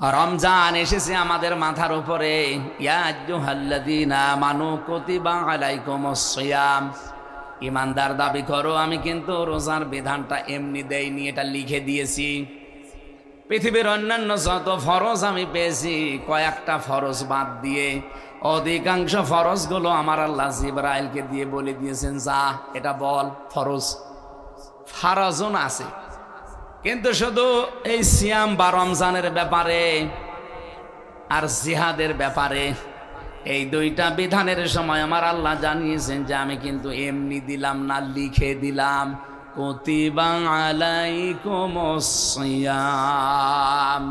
রমজান এসেছে আমাদের মাথার উপরে। ইয়া আইয়ুহাল্লাযীনা আমানু কুতিবা আলাইকুমুস সিয়াম। ঈমানদার দাবি করো, আমি কিন্তু রোজার বিধানটা এমনি দেইনি, এটা লিখে দিয়েছি। পৃথিবীর অন্যান্য যত ফরজ আমি পেয়েছি, কয়েকটা ফরজ বাদ দিয়ে অধিকাংশ ফরজগুলো আমার আল্লাহ জিবরাইলকে দিয়ে বলে দিয়েছেন, যা এটা বল। ফরজুন আছে, কিন্তু শুধু এই সিয়াম বা রমজানের ব্যাপারে আর জিহাদের ব্যাপারে এই দুইটা বিধানের সময় আমার আল্লাহ জানিয়েছেন যে আমি কিন্তু এমনি দিলাম না, লিখে দিলাম। কুতিবা আলাইকুমুস সিয়াম,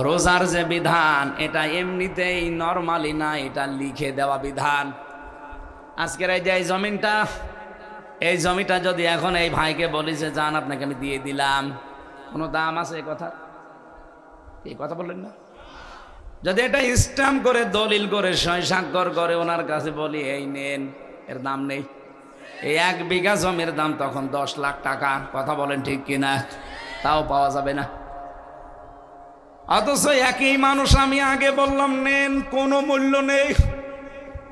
রোজার যে বিধান এটা এমনিতেই নরমালি না, এটা লিখে দেওয়া বিধান। আজকের এই যে এই জমিটা যদি এখন এই ভাইকে বলি যে যান আপনাকে আমি দিয়ে দিলাম, কোনো দাম আছে এই কথা বললেন না? যদি এটা স্ট্যাম্প করে দলিল করে সই স্বাক্ষর করে ওনার কাছে বলি এই নেন, এর দাম নেই। এই 1 বিঘা জমির দাম তখন 10 লাখ টাকা। কথা বলেন ঠিক কিনা? তাও পাওয়া যাবে না। অথচ একই মানুষ আমি আগে বললাম নেন, কোনো মূল্য নেই,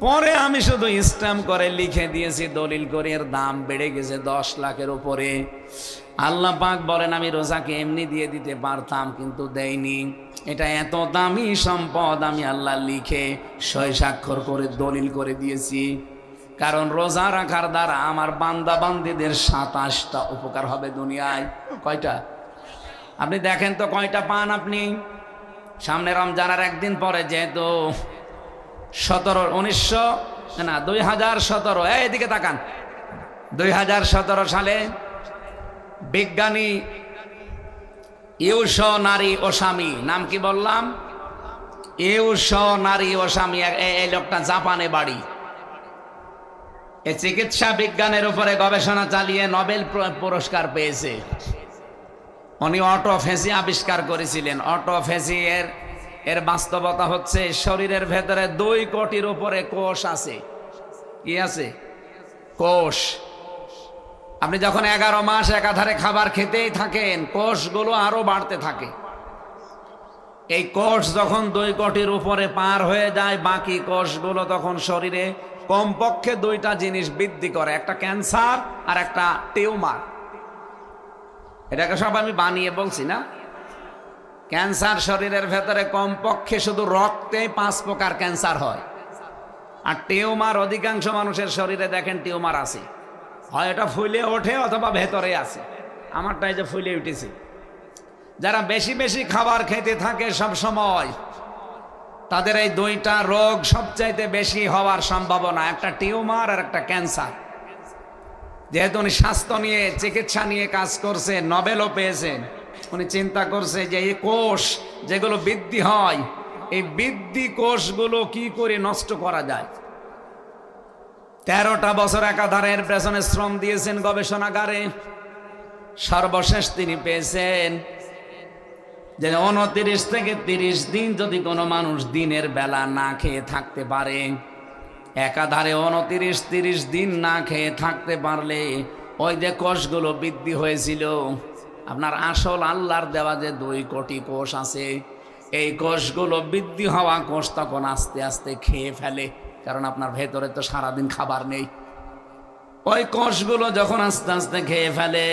পরে আমি শুধু স্ট্যাম্প করে লিখে দিয়েছি দলিল করে, এর দাম বেড়ে গেছে 10 লাখের উপরে। আল্লাহ পাক বলেন আমি রোজাকে এমনি দিয়ে দিতে পারতাম, কিন্তু দেইনি। এটা এত দামি সম্পদ, আমি আল্লাহ লিখে সই স্বাক্ষর করে দলিল করে দিয়েছি। কারণ রোজা রাখার দ্বারা আমার বান্দা বান্দীদের 27টা উপকার হবে দুনিয়ায়। কয়টা? আপনি দেখেন তো কয়টা পান আপনি? সামনে রমজানের একদিন পরে যেহেতু 2017 এদিকে তাকান, 2017 সালে বিজ্ঞানী ইউশো নারী ওসামি, নাম কি বললাম? ইউশো নারী ওসামি, এই লোকটা জাপানে বাড়ি। এই চিকিৎসা বিজ্ঞানের উপরে গবেষণা চালিয়ে নোবেল পুরস্কার পেয়েছে। উনি অটোফেসি আবিষ্কার করেছিলেন। অটোফেসি এর বাস্তবতা হচ্ছে শরীরের ভেতরে 2 কোটির উপরে কোষ আছে। কি আছে? কোষ। আপনি যখন 11 মাস একাধারে খাবার খেতেই থাকেন, কোষগুলো আরো বাড়তে থাকে। এই কোষ যখন 2 কোটির উপরে পার হয়ে যায়, বাকি কোষগুলো তখন শরীরে কমপক্ষে 2টা জিনিস বৃদ্ধি করে, একটা ক্যান্সার আর একটা টিউমার। এটাকে সব আমি বানিয়ে বলছি না। ক্যান্সার শরীরের ভেতরে কমপক্ষে শুধু রক্তে 5 প্রকার ক্যান্সার হয়। আর টিউমার অধিকাংশ মানুষের শরীরে দেখেন টিউমার আছে, হয় এটা ফুলে ওঠে অথবা ভেতরে আছে। আমারটাই যে ফুলে উঠেছে। যারা বেশি বেশি খাবার খেতে থাকে সব সময়, তাদের এই 2টা রোগ সবচাইতে বেশি হওয়ার সম্ভাবনা, একটা টিউমার আর একটা ক্যান্সার। যেহেতু উনি স্বাস্থ্য নিয়ে চিকিৎসা নিয়ে কাজ করছে, নোবেলও পেয়েছেন, উনি চিন্তা করছে যে এই কোষ যেগুলো বৃদ্ধি হয়, এই বৃদ্ধি কোষগুলো কি করে নষ্ট করা যায়। 13টা বছর একাধারে এর পেছনে শ্রম দিয়েছেন গবেষণাগারে। সর্বশেষ তিনি পেয়েছেন যে 29 থেকে 30 দিন যদি কোনো মানুষ দিনের বেলা না খেয়ে থাকতে পারে, একাধারে 29-30 দিন না খেয়ে থাকতে পারলে ওই যে কোষগুলো বৃদ্ধি হয়েছিল, আপনার আসল আল্লাহর দেওয়া যে 2 কোটি কোষ আছে, এই কোষগুলো বৃদ্ধি হওয়া কোষ তখন আস্তে আস্তে খেয়ে ফেলে। কারণ আপনার ভেতরে তো সারাদিন খাবার নেই। ওই কোষগুলো যখন আস্তে আস্তে খেয়ে ফেলে,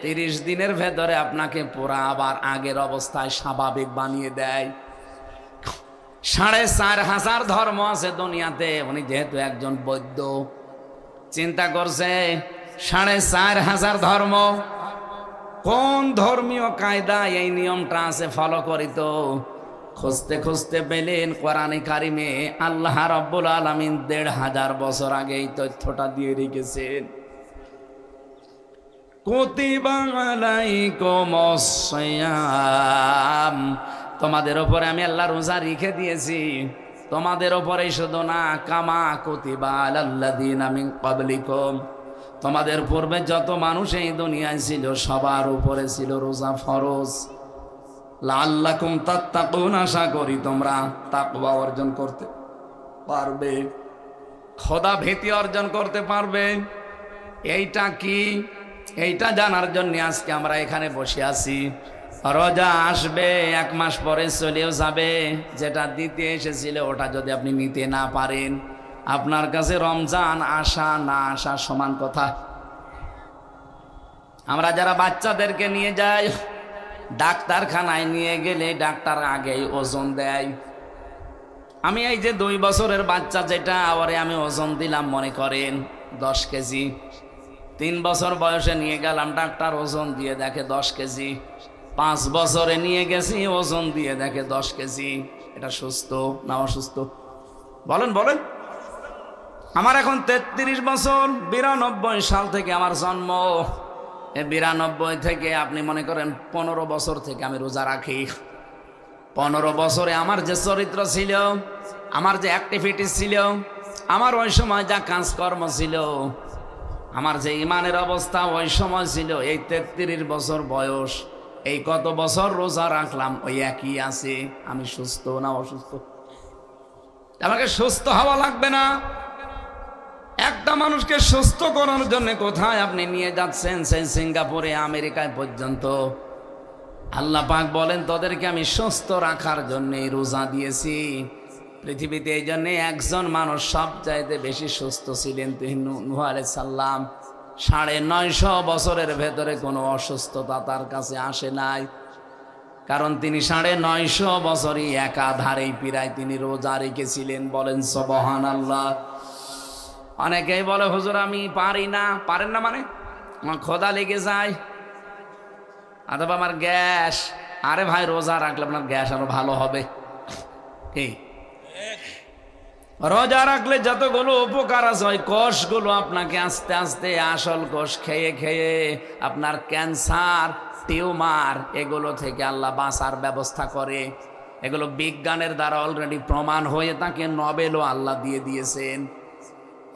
30 দিনের ভেতরে আপনাকে পুরা আবার আগের অবস্থায় স্বাভাবিক বানিয়ে দেয়। 4500 ধর্ম আছে দুনিয়াতে। উনি যেহেতু একজন বৈদ্য, চিন্তা করছে 4500 ধর্ম, কোন ধর্মীয় কায়দা এই নিয়মটা আছে ফলো করিত। খুঁজতে খুঁজতে পেলেন কোরআনে কারিমে আল্লাহ রাব্বুল আলামিন 1500 বছর আগে এই তথ্যটা দিয়ে রেখেছেন। কুতিবা আলাইকুমুস সিয়াম, তোমাদের উপরে আমি আল্লাহ রোজা রেখে দিয়েছি। তোমাদের উপরেই শুধু না, কামা কুতিবা আলাল্লাযীনা মিন ক্বাবলিকুম, তোমাদের পূর্বে যত মানুষ এই দুনিয়ায় ছিল সবার উপরে ছিল রোজা ফরজ। লাআল্লাকুম তাত্তাকুন, আশা করি তোমরা তাকওয়া অর্জন করতে পারবে, খোদা ভীতি অর্জন করতে পারবে। এইটা কি? এইটা জানার জন্য আজকে আমরা এখানে বসে আছি। রোজা আসবে, 1 মাস পরে চলেও যাবে। যেটা দিতে এসেছিল ওটা যদি আপনি নিতে না পারেন, আপনার কাছে রমজান আসা না আসা সমান কথা। আমরা যারা বাচ্চাদেরকে নিয়ে যাই, ডাক্তারখানায় নিয়ে গেলে ডাক্তার আগেই ওজন দেয়। আমি এই যে 2 বছরের বাচ্চা যেটা, ওরে আমি ওজন দিলাম মনে করেন 10 কেজি। 3 বছর বয়সে নিয়ে গেলাম, ডাক্তার ওজন দিয়ে দেখে 10 কেজি। 5 বছরে নিয়ে গেছি, ওজন দিয়ে দেখে 10 কেজি। এটা সুস্থ না অসুস্থ? বলেন বলেন। আমার এখন 33 বছর, 92 সাল থেকে আমার জন্ম। 92 থেকে আপনি মনে করেন 15 বছর থেকে আমি রোজা রাখি। 15 বছরে আমার যে চরিত্র ছিল, আমার যে অ্যাক্টিভিটিস ছিল, আমার ওই সময় যা কাজকর্ম ছিল, আমার যে ইমানের অবস্থা ওই সময় ছিল, এই 33 বছর বয়স, এই কত বছর রোজা রাখলাম ওই একই আছে। আমি সুস্থ না অসুস্থ? আমাকে সুস্থ হওয়া লাগবে না? একটা মানুষকে সুস্থ করার জন্য কোথায় আপনি নিয়ে যাচ্ছেন? সেই সিঙ্গাপুরে, আমেরিকায় পর্যন্ত। আল্লাহ পাক বলেন তোদেরকে আমি সুস্থ রাখার জন্য রোজা দিয়েছি। পৃথিবীতে এই জন্য একজন মানুষ সবচাইতে বেশি সুস্থ ছিলেন, নূহ আলাইহিস সালাম। 950 বছরের ভেতরে কোনো অসুস্থতা তার কাছে আসে নাই, কারণ তিনি 950 বছরই একাধারেই প্রায় তিনি রোজা রেখেছিলেন। বলেন সুবহানাল্লাহ। অনেকেই বলে হুজুর আমি পারি না। পারেন না মানে? আমার ক্ষুধা লেগে যায়, অথবা আমার গ্যাস। আরে ভাই, রোজা রাখলে আপনার গ্যাস আরো ভালো হবে। কি রোজা রাখলে যতগুলো উপকার আছে, ওই কোষগুলো আপনাকে আস্তে আস্তে আসল কোষ খেয়ে খেয়ে আপনার ক্যান্সার, টিউমার, এগুলো থেকে আল্লাহ বাঁচার ব্যবস্থা করে। এগুলো বিজ্ঞানের দ্বারা অলরেডি প্রমাণ হয়ে তাকে নোবেলও আল্লাহ দিয়ে দিয়েছেন।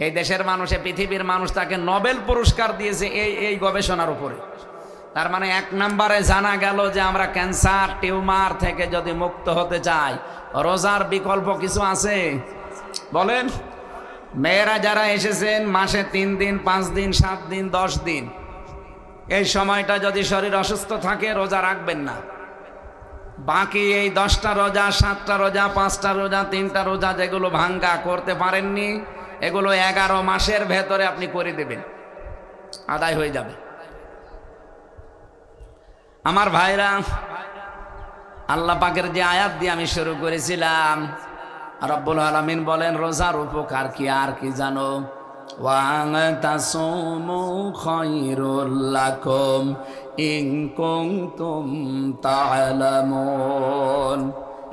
এই দেশের মানুষে, পৃথিবীর মানুষ তাকে নোবেল পুরস্কার দিয়েছে এই গবেষণার উপরে। তার মানে 1 নম্বরে জানা গেল যে আমরা ক্যান্সার, টিউমার থেকে যদি মুক্ত হতে চাই, রোজার বিকল্প কিছু আছে? বলেন। মেয়েরা যারা এসেছেন মাসে 3 দিন, 5 দিন, 7 দিন, 10 দিন, এই সময়টা যদি শরীর অসুস্থ থাকে রোজা রাখবেন না। বাকি এই 10টা রোজা, 7টা রোজা, 5টা রোজা, 3টা রোজা যেগুলো ভাঙ্গা করতে পারেননি, এগুলো 11 মাসের ভেতরে আপনি করে দেবেন, আদায় হয়ে যাবে। আমার ভাইরা, আল্লাহ পাকের যে আয়াত দিয়ে আমি শুরু করেছিলাম, রব্বুল আলামিন বলেন রোজার উপকার কি আর কি জানো? ওয়াতাসুমু খায়রুল লাকুম ইন কুনতুম তা'লামুন।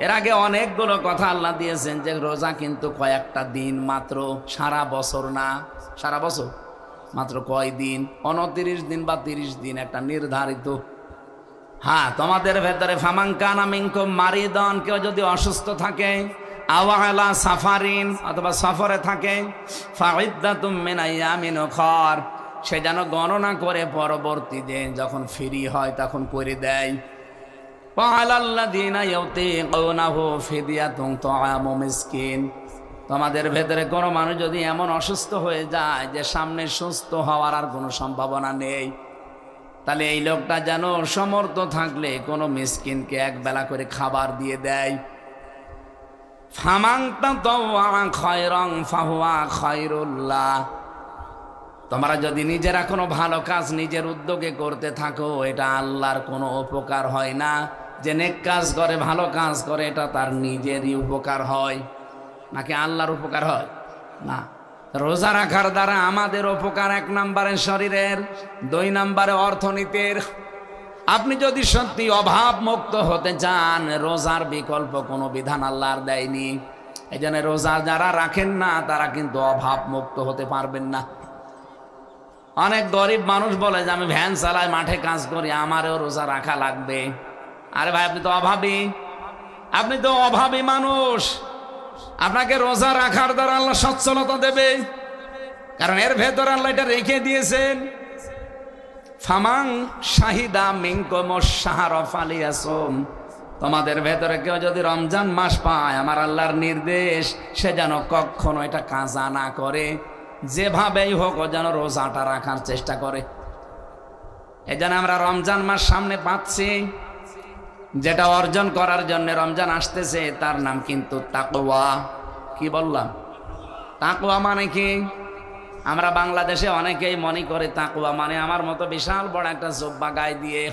এর আগে অনেকগুলো কথা আল্লাহ দিয়েছেন যে রোজা কিন্তু কয়েকটা দিন মাত্র, সারা বছর না। সারা বছর মাত্র কয় দিন? 29 দিন বা 30 দিন, একটা নির্ধারিত। হ্যাঁ, তোমাদের ভেতরে ফামান কানা মিনকুম মারিদান, কেউ যদি অসুস্থ থাকে, আও আলা সাফারিন, অথবা সফরে থাকে, ফাইদ্দাতুম মিন আইয়ামিন উখর, সে যেন গণনা করে পরবর্তী দিন যখন ফ্রি হয় তখন করে দেয়। ওয়ালাল্লাযিনা ইউতিকুনাহু ফিদিয়াতুন তুআমু মিসকিন। তোমাদের ভেতরে কোনো মানুষ যদি এমন অসুস্থ হয়ে যায় যে সামনে সুস্থ হওয়ার আর কোনো সম্ভাবনা নেই, তাহলে এই লোকটা যেন সমর্থ থাকলে কোনো মিসকিনকে 1 বেলা করে খাবার দিয়ে দেয়। ফামান তাতাওয়া খায়রান ফাহুয়া খায়রুল্লাহ। তোমরা যদি নিজেরা কোনো ভালো কাজ নিজের উদ্যোগে করতে থাকো, এটা আল্লাহর কোনো উপকার হয় না। যে নেক কাজ করে, ভালো কাজ করে, এটা তার নিজেরই উপকার হয়, নাকি আল্লাহর উপকার হয় না। রোজা রাখার দ্বারা আমাদের উপকার 1 নম্বরে শরীরের, 2 নম্বরে অর্থনীতির। আপনি যদি সত্যি অভাব মুক্ত হতে চান, রোজার বিকল্প কোনো বিধান আল্লাহর দেয়নি। এই জন্য রোজা যারা রাখেন না তারা কিন্তু অভাব মুক্ত হতে পারবেন না। অনেক গরিব মানুষ বলে যে আমি ভ্যান চালাই, মাঠে কাজ করি, আমারও রোজা রাখা লাগবে। আরে ভাই, আপনি তো অভাবী, আপনি তো অভাবী মানুষ। আপনাকে রোজা রাখার দ্বারা আল্লাহ সচ্ছলতা দেবে, কারণ এর ভেতর আল্লাহ এটা রেখে দিয়েছেন। ফামান শাহিদা মিনকুমুশ শাহরা ফালিয়াসুম। তোমাদের ভেতরে কেউ যদি রমজান মাস পায়, আমার আল্লাহর নির্দেশ, সে যেন কখনো এটা কাজা না করে, যেভাবেই হোক ও যেন রোজাটা রাখার চেষ্টা করে। এই জন্য আমরা রমজান মাস সামনে পাচ্ছি, যেটা অর্জন করার জন্য রমজান আসতেছে তার নাম কিন্তু তাকওয়া। কি বললাম? তাকওয়া মানে কি? আমরা বাংলাদেশে অনেকেই মনে করে তাকওয়া মানে আমার মতো বিশাল বড় একটা জব্বা গায়ে দিয়ে,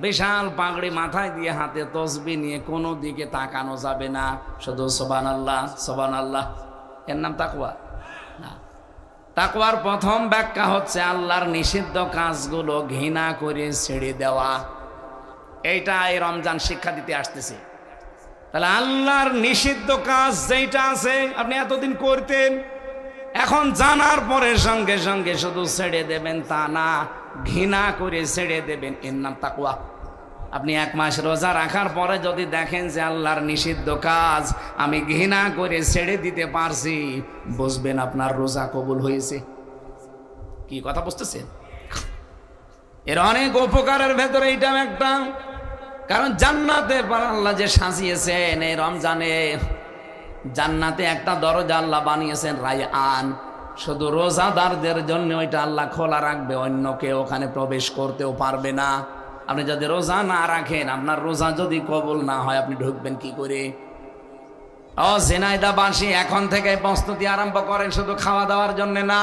বিশাল পাগড়ি মাথায় দিয়ে, হাতে তসবি নিয়ে কোনো দিকে তাকানো যাবে না, শুধু সুবহানাল্লাহ সুবহানাল্লাহ, এর নাম তাকওয়া না। তাকওয়ার প্রথম ব্যাখ্যা হচ্ছে আল্লাহর নিষিদ্ধ কাজগুলো ঘৃণা করে ছেড়ে দেওয়া। এইটা এই রমজান শিক্ষা দিতে আসতেছে। তাহলে আল্লাহর নিষিদ্ধ কাজ যেটা আছে আপনি এতদিন করতেন, এখন জানার পরে সঙ্গে সঙ্গে শুধু ছেড়ে দেবেন তা না, ঘৃণা করে ছেড়ে দেবেন, এর নাম তাকওয়া। আপনি 1 মাস রোজা রাখার পরে যদি দেখেন যে আল্লাহর নিষিদ্ধ কাজ আমি ঘৃণা করে ছেড়ে দিতে পারছি, বুঝবেন আপনার রোজা কবুল হয়েছে। কি কথা বুঝতেছেন? এর অনেক উপকারের ভেতরে এইটাও একটা। কারণ জান্নাতে আল্লাহ যে সাজিয়েছেন এই রমজানে, জান্নাতে একটা দরজা আল্লাহ বানিয়েছেন রায়আন, শুধু রোজাদারদের জন্য ওইটা আল্লাহ খোলা রাখবে, অন্য কেউ ওখানে প্রবেশ করতেও পারবে না। আপনি যদি রোজা না রাখেন, আপনার রোজা যদি কবুল না হয়, আপনি ঢুকবেন কি করে? ও ঝিনাইদহবাসী, এখন থেকে প্রস্তুতি আরম্ভ করেন, শুধু খাওয়া দাওয়ার জন্য না,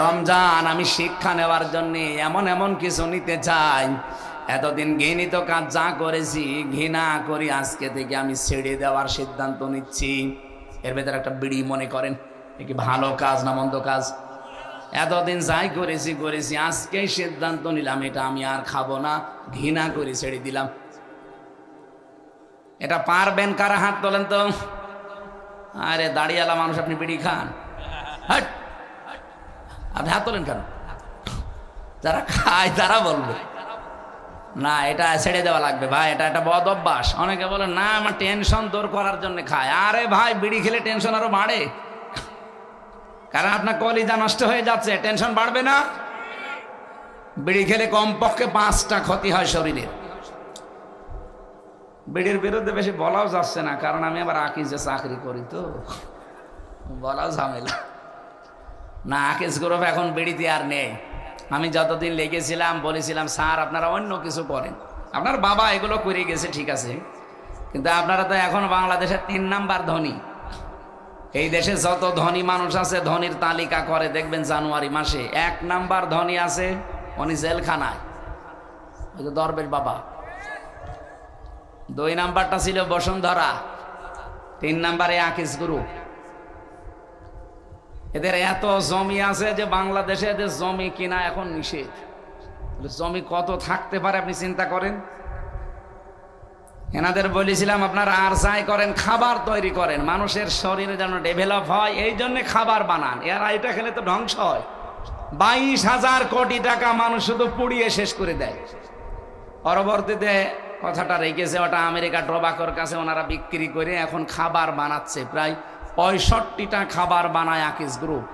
রমজান আমি শিক্ষা নেওয়ার জন্য এমন এমন কিছু নিতে চাই। এতদিন ঘৃণিত কাজ যা করেছি, ঘৃণা করি, আজকে থেকে আমি ছেড়ে দেওয়ার সিদ্ধান্ত নিচ্ছি। এর ভেতরে একটা বিড়ি মনে করেন, এ কি ভালো কাজ না মন্দ কাজ? এতদিন যাই করেছি, আজকেই সিদ্ধান্ত নিলাম এটা আমি আর খাবো না, ঘৃণা করে ছেড়ে দিলাম। এটা পারবেন কারা? হাত তোলেন তো। আরে দাড়িওয়ালা মানুষ, আপনি বিড়ি খান? হাট, আপনি হাত তোলেন কেন? যারা খায় তারা বলবে না এটা ছেড়ে দেওয়া লাগবে ভাই, এটা একটা বদ অভ্যাস। অনেকে বলে না আমার টেনশন দূর করার জন্য খায়। আরে ভাই, বিড়ি খেলে টেনশন আরো বাড়ে, কারণ আপনার কলিজা নষ্ট হয়ে যাচ্ছে, টেনশন বাড়বে না? বিড়ি খেলে কমপক্ষে 5টা ক্ষতি হয় শরীরের। বিড়ির বিরুদ্ধে বেশি বলাও যাচ্ছে না, কারণ আমি আবার আকিজে চাকরি করি, তো বলাও ঝামেলা না। আকিজ গ্রুপ এখন বিড়িতে আর নেই। আমি যতদিন লেগেছিলাম বলেছিলাম স্যার আপনারা অন্য কিছু করেন, আপনার বাবা এগুলো করে গেছে ঠিক আছে, কিন্তু আপনারা তো এখন বাংলাদেশের 3 নাম্বার ধনী। এই দেশে যত ধনী মানুষ আছে, ধনীর তালিকা করে দেখবেন জানুয়ারি মাসে 1 নাম্বার ধনী আছে, উনি জেলখানায়, ওই যে দরবেশ বাবা। 2 নাম্বারটা ছিল বসুন্ধরা, 3 নাম্বারে আকিজ গ্রুপ। এদের এত জমি আছে যে বাংলাদেশে এদের জমি কিনা এখন নিষেধ। জমি কত থাকতে পারে আপনি চিন্তা করেন। এনাদের বলেছিলাম আপনারা আর যাই করেন, খাবার তৈরি করেন, মানুষের শরীরে যেন ডেভেলপ হয়, এই জন্য খাবার বানান। এরা এটা খেলে তো ধ্বংস হয়। 22,000 কোটি টাকা মানুষ শুধু পুড়িয়ে শেষ করে দেয়। পরবর্তীতে কথাটা রেখেছে, ওটা আমেরিকা টোবাকোর কাছে ওনারা বিক্রি করে এখন খাবার বানাচ্ছে, প্রায় 65টা খাবার বানায় আকিজ গ্রুপ।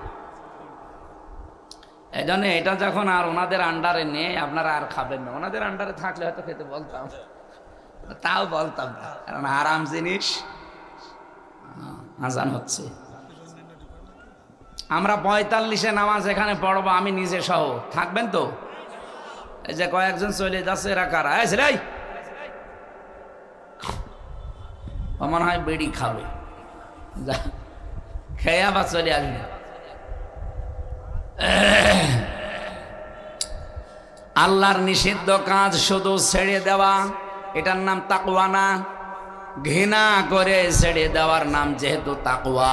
এই জন্য এটা যখন আর ওনাদের আন্ডারে নেই, আপনারা আর খাবেন না। ওনাদের আন্ডারে থাকলে হয়তো খেতে বলতাম, তাও বলতাম না, কারণ আরাম জিনিস। আজান হচ্ছে, আমরা 45-এ নামাজ এখানে পড়বো, আমি নিজে সহ। থাকবেন তো? এই যে কয়েকজন চলে যাচ্ছে, এরা কারা? মনে হয় বেড়ি খাবে, খেয়ে আবার চলে আসবে। আল্লাহর নিষিদ্ধ কাজ শুধু ছেড়ে দেওয়া, এটার নাম তাকওয়া না। ঘৃণা করে ছেড়ে দেওয়ার নাম যেহেতু তাকওয়া।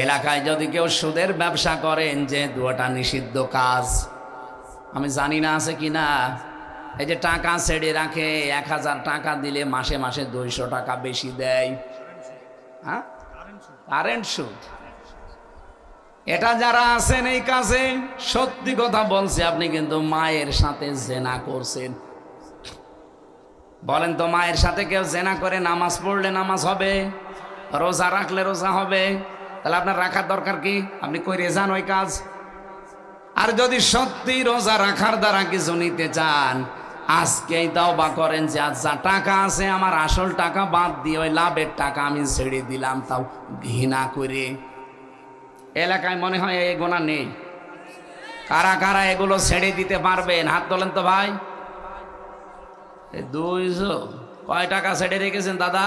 এলাকায় যদি কেউ সুদের ব্যবসা করেন, যেহেতু ওটা নিষিদ্ধ কাজ, আমি জানি না আছে কিনা, এই যে টাকা ছেড়ে রাখে, 1000 টাকা দিলে মাসে মাসে 200 টাকা বেশি দেয়, হ্যাঁ, কারেন্ট সুদ। এটা যারা আছেন এই কাজে, সত্যি কথা বলছি, আপনি কিন্তু মায়ের সাথে জেনা করছেন। বলেন তো, মায়ের সাথে কেউ জেনা করে নামাজ পড়লে নামাজ হবে, রোজা রাখলে রোজা হবে, তাহলে আপনার রাখার দরকার কি? আপনি কই যান ওই কাজ। আর যদি সত্যি রোজা রাখার দ্বারা কিছু নিতে চান, আজকেই তাওবা করেন যে আজ যা টাকা আছে আমার আসল টাকা বাদ দিয়ে ওই লাভের টাকা আমি ছেড়ে দিলাম, তাও ঘৃণা করে। এলাকায় মনে হয় এই গোনা নেই। কারা কারা এগুলো ছেড়ে দিতে পারবেন? হাত তোলেন তো ভাই। 200 কয় টাকা ছেড়ে রেখেছেন দাদা?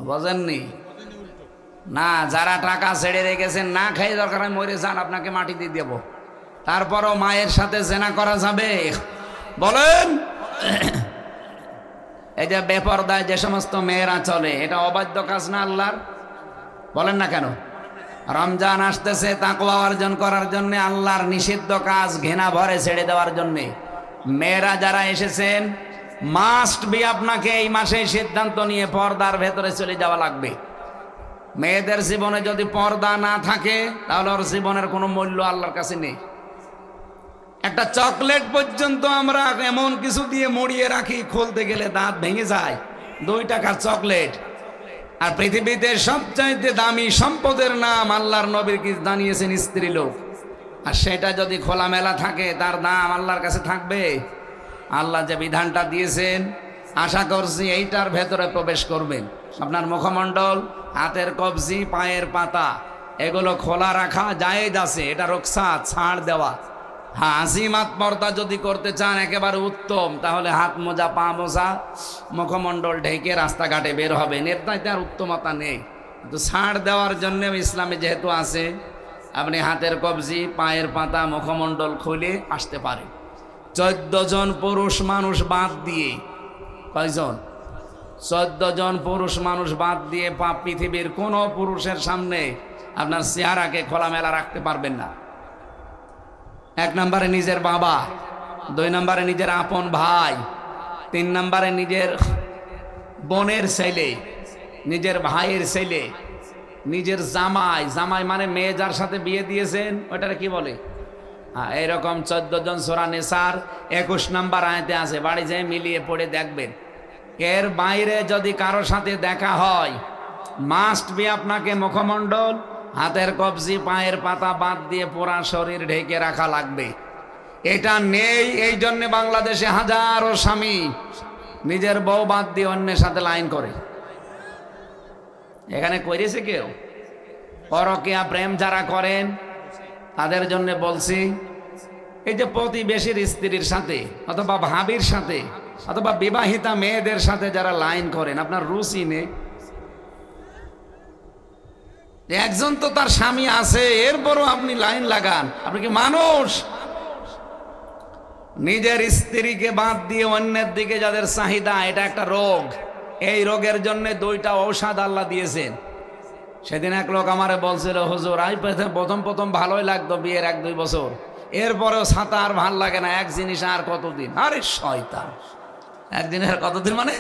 বোঝেননি না? যারা টাকা ছেড়ে রেখেছেন না খেয়ে দরকার হয় মরে যান, আপনাকে মাটি দিয়ে দেব। তারপরও মায়ের সাথে জেনা করা যাবে? বলেন। এই যে বেপরদায় যে সমস্ত মেয়েরা চলে, এটা অবাধ্য কাজ না আল্লাহর? বলেন না কেন? রমজান আসতেছে তাকওয়া অর্জন করার জন্য, আল্লাহর নিষিদ্ধ কাজ ঘৃণা ভরে ছেড়ে দেওয়ার জন্য। মেয়েরা যারা এসেছেন মাস্ট বি আপনাকে এই মাসে সিদ্ধান্ত নিয়ে পর্দার ভেতরে চলে যাওয়া লাগবে। মেয়েদের জীবনে যদি পর্দা না থাকে তাহলে ওর জীবনের কোনো মূল্য আল্লাহর কাছে নেই। একটা চকলেট পর্যন্ত আমরা এমন কিছু দিয়ে মুড়িয়ে রাখি, খুলতে গেলে দাঁত ভেঙে যায়। 2 টাকার চকলেট। আর পৃথিবীতে সবচাইতে দামি সম্পদের নাম আল্লাহর নবীর কি জানিয়েছেন? স্ত্রী লোক। আর সেটা যদি খোলামেলা থাকে তার দাম আল্লাহর কাছে থাকবে? আল্লাহ যে বিধানটা দিয়েছেন আশা করছি এইটার ভেতরে প্রবেশ করবেন। আপনার মুখমণ্ডল, হাতের কবজি, পায়ের পাতা এগুলো খোলা রাখা জায়েজ আছে, এটা রুখসাত, ছাড় দেওয়া। হ্যাঁ, আজিমাত পর্দা যদি করতে চান একেবারে উত্তম, তাহলে হাত মোজা, পা মোজা, মুখমণ্ডল ঢেকে রাস্তাঘাটে বের হবে, নেতাইতে আর উত্তমতা নেই। কিন্তু ছাড় দেওয়ার জন্য ইসলামে যেহেতু আছে, আপনি হাতের কবজি, পায়ের পাতা, মুখমণ্ডল খুলে আসতে পারেন। 14 জন পুরুষ মানুষ বাদ দিয়ে, কয়জন? 14 জন পুরুষ মানুষ বাদ দিয়ে পৃথিবীর কোনো পুরুষের সামনে আপনার চেহারাকে খোলামেলা রাখতে পারবেন না। 1 নম্বরে নিজের বাবা, 2 নম্বরে নিজের আপন ভাই, 3 নম্বরে নিজের বোনের ছেলে, নিজের ভাইয়ের ছেলে, নিজের জামাই। জামাই মানে মেয়ে যার সাথে বিয়ে দিয়েছেন, ওটারে কি বলে? হ্যাঁ, এরকম 14 জন। সূরা নিসার 21 নম্বর আয়াতে আছে, বাড়ি যেয়ে মিলিয়ে পড়ে দেখবেন। এর বাইরে যদি কারো সাথে দেখা হয় মাস্ট বি আপনাকে মুখমণ্ডল, হাতের কবজি, পায়ের পাতা বাদ দিয়ে পুরা শরীর ঢেকে রাখা লাগবে। এটা নেই, এই জন্য বাংলাদেশে হাজারো স্বামী নিজের বউ বাদ দিয়ে অন্যের সাথে লাইন করে। এখানে করেছে কেউ? পরকীয়া প্রেম যারা করেন তাদের জন্য বলছি, এই যে প্রতিবেশীর স্ত্রীর সাথে অথবা ভাবির সাথে অথবা বিবাহিতা মেয়েদের সাথে যারা লাইন করেন, আপনার রুচি নেই। একজন তো তার স্বামী আছে, এরপরও আপনি লাইন লাগান। আপনি কি মানুষ? নিজের স্ত্রীকে বাদ দিয়ে অন্যের দিকে যাদের চাহিদা, এটা একটা রোগ। এই রোগের জন্য 2টা ঔষধ আল্লাহ দিয়েছেন। সেদিন এক লোক আমারে বলছিল, হুজুর আই প্রথম ভালোই লাগতো বিয়ের 1-2 বছর, এরপরেও ছাতা আর ভাল লাগে না, এক জিনিস আর কতদিন? আরে শয়তান, একদিনের কতদিন মানে?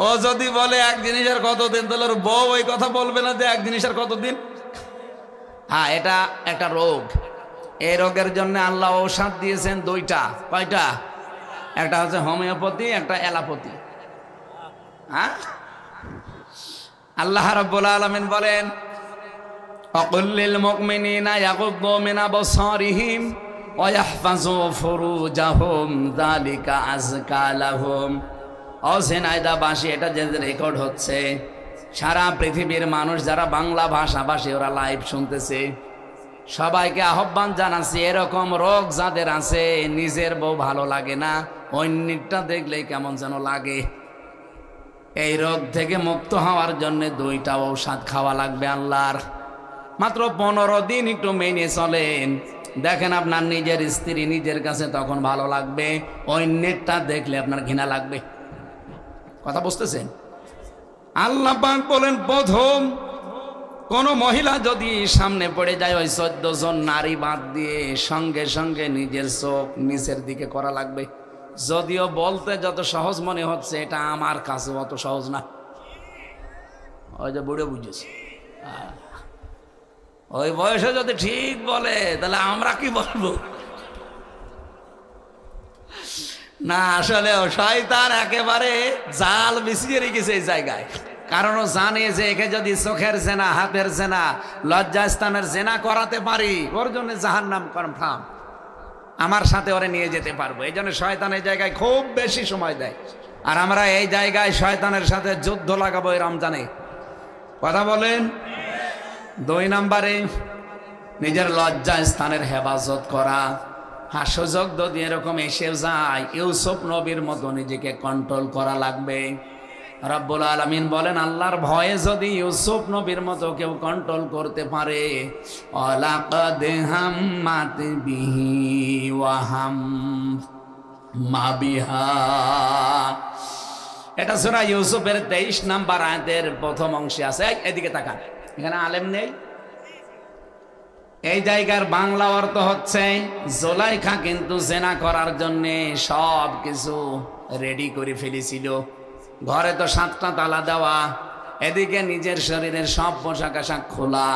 ও যদি বলে এক জিনিসের কতদিন, তাহলে ওর বউ ওই কথা বলবে না যে এক জিনিসের কতদিন? হ্যাঁ, এটা একটা রোগ। এই রোগের জন্য আল্লাহ ঔষধ দিয়েছেন 2টা। কয়টা? একটা হচ্ছে হোমিওপ্যাথি, একটা অ্যালোপ্যাথি। হ্যাঁ, আল্লাহ রাব্বুল আলামিন বলেন, অকুল লিল মুমিনিনা ইয়াগুদ্দু মিন আবসারিহিম ওয়া ইয়াহফাযু ফুরুজাহুম যালিকা আযকা লাহুম। অজেনায়দাবাসী, এটা যে রেকর্ড হচ্ছে, সারা পৃথিবীর মানুষ যারা বাংলা ভাষাভাষী ওরা লাইভ শুনতেছে, সবাইকে আহ্বান জানাচ্ছি, এরকম রোগ যাদের আছে, নিজের বউ ভালো লাগে না, অন্যটা দেখলেই কেমন যেন লাগে। এই রোগ থেকে মুক্ত হওয়ার জন্য 2টা ঔষধ খাওয়া লাগবে আল্লাহর। মাত্র 15 দিন একটু মেনে চলেন, দেখেন আপনার নিজের স্ত্রী নিজের কাছে তখন ভালো লাগবে, অন্যটা দেখলে আপনার ঘৃণা লাগবে। কথা বুঝতেছেন? আল্লাহ পাক বলেন, প্রথম কোন মহিলা যদি সামনে পড়ে যায়, ওই 14 জন নারী বাদ দিয়ে সঙ্গে সঙ্গে নিজের চোখ নিচের দিকে করা লাগবে। যদিও বলতে যত সহজ মনে হচ্ছে, এটা আমার কাছে অত সহজ না। ওই যে বুড়ো বুঝেছে, ওই বয়সে যদি ঠিক বলে তাহলে আমরা কি বলবো? না, আসলে শয়তান একেবারে জাল বিছিয়ে রেখেছে এই জায়গায়। কারণ ও জানে যে একে যদি চোখের জেনা, হাতের জেনা, লজ্জাস্থানের জেনা করাতে পারি, ওর জন্য জাহান্নাম কনফার্ম। আমার সাথে ওরে নিয়ে যেতে পারবো। এই জন্য শয়তান এই জায়গায় খুব বেশি সময় দেয়। আর আমরা এই জায়গায় শয়তানের সাথে যুদ্ধ লাগাবো এই রমজানে। কথা বলেন। 2 নম্বরে নিজের লজ্জা স্থানের হেফাজত করা। হ্যাঁ, সুযোগ যদি এরকম এসে যায়, ইউসুফ নবীর মতো নিজেকে কন্ট্রোল করা লাগবে। রব্বুল আলামিন বলেন, আল্লাহর ভয়ে যদি ইউসুফ নবীর মতো কেউ কন্ট্রোল করতে পারে, ওয়ালাকাদ হাম্মাত বিহি ওয়া হাম্মা বিহা। এটা সূরা ইউসুফের 23 নম্বর আয়াতের প্রথম অংশে আছে। এদিকে তাকান, এখানে আলেম নেই। এই জায়গার বাংলা অর্থ হচ্ছে, জুলাইখা কিন্তু জেনা করার জন্য সব কিছু রেডি করে ফেলেছিল। ঘরে তো 7টা তালা দেওয়া, এদিকে নিজের শরীরের সব পোশাক আশাক খোলা,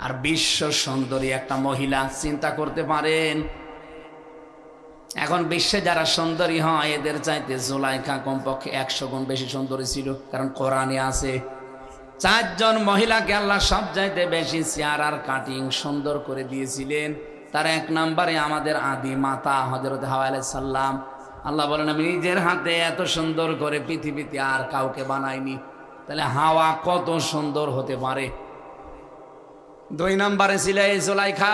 আর বিশ্ব সুন্দরী একটা মহিলা। চিন্তা করতে পারেন, এখন বিশ্বে যারা সুন্দরী হয় এদের চাইতে জুলাইখা কমপক্ষে 100 গুণ বেশি সুন্দরী ছিল। কারণ কোরআনে আছে 4 জন মহিলাকে আল্লাহ সব চাইতে বেশি চেহারার কাটিং সুন্দর করে দিয়েছিলেন। তার 1 নম্বরে আমাদের আদি মাতা হযরত হাওয়া আলাইহিস সালাম। আল্লাহ বলেন, আমি নিজের হাতে এত সুন্দর করে পৃথিবীতে আর কাউকে বানাইনি। তাহলে হাওয়া কত সুন্দর হতে পারে। 2 নম্বরে ছিল এই জুলাইখা।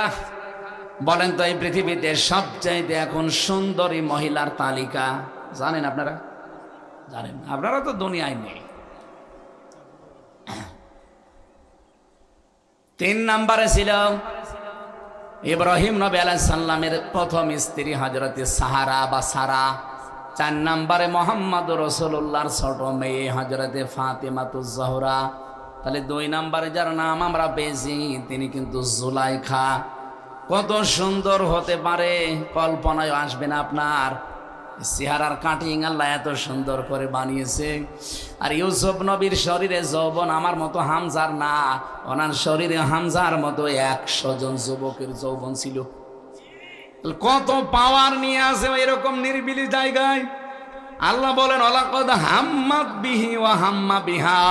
বলেন তো, এই পৃথিবীতে সবচাইতে এখন সুন্দরী মহিলার তালিকা জানেন আপনারা? জানেন? আপনারা তো দুনিয়ায় নেই। 3 নম্বরে ছিল ইব্রাহিম নবী আলাইহিস সালামের প্রথম স্ত্রী হযরতে সাহারা বা সারা। 4 নম্বরে মুহাম্মদুর রাসূলুল্লাহর ছোট মেয়ে হযরতে ফাতিমাতুজ জোহরা। তাহলে 2 নম্বরে যার নাম আমরা পেয়েছি তিনি কিন্তু জুলাইখা। কত সুন্দর হতে পারে কল্পনায় আসবে না আপনার। চেহারার কাটিং আল্লাহ এত সুন্দর করে বানিয়েছে। আর ইউসুফ নবীর শরীরে যৌবন আমার মতো হামজার না, ওনার শরীরে হামজার মতো 100 জন যুবকের যৌবন ছিল। কত পাওয়ার নিয়ে আছে এরকম নিরিবিলি জায়গায়। আল্লাহ বলেন, ওয়ালাকাদ হাম্মাত বিহি ওয়া হাম্মা বিহা।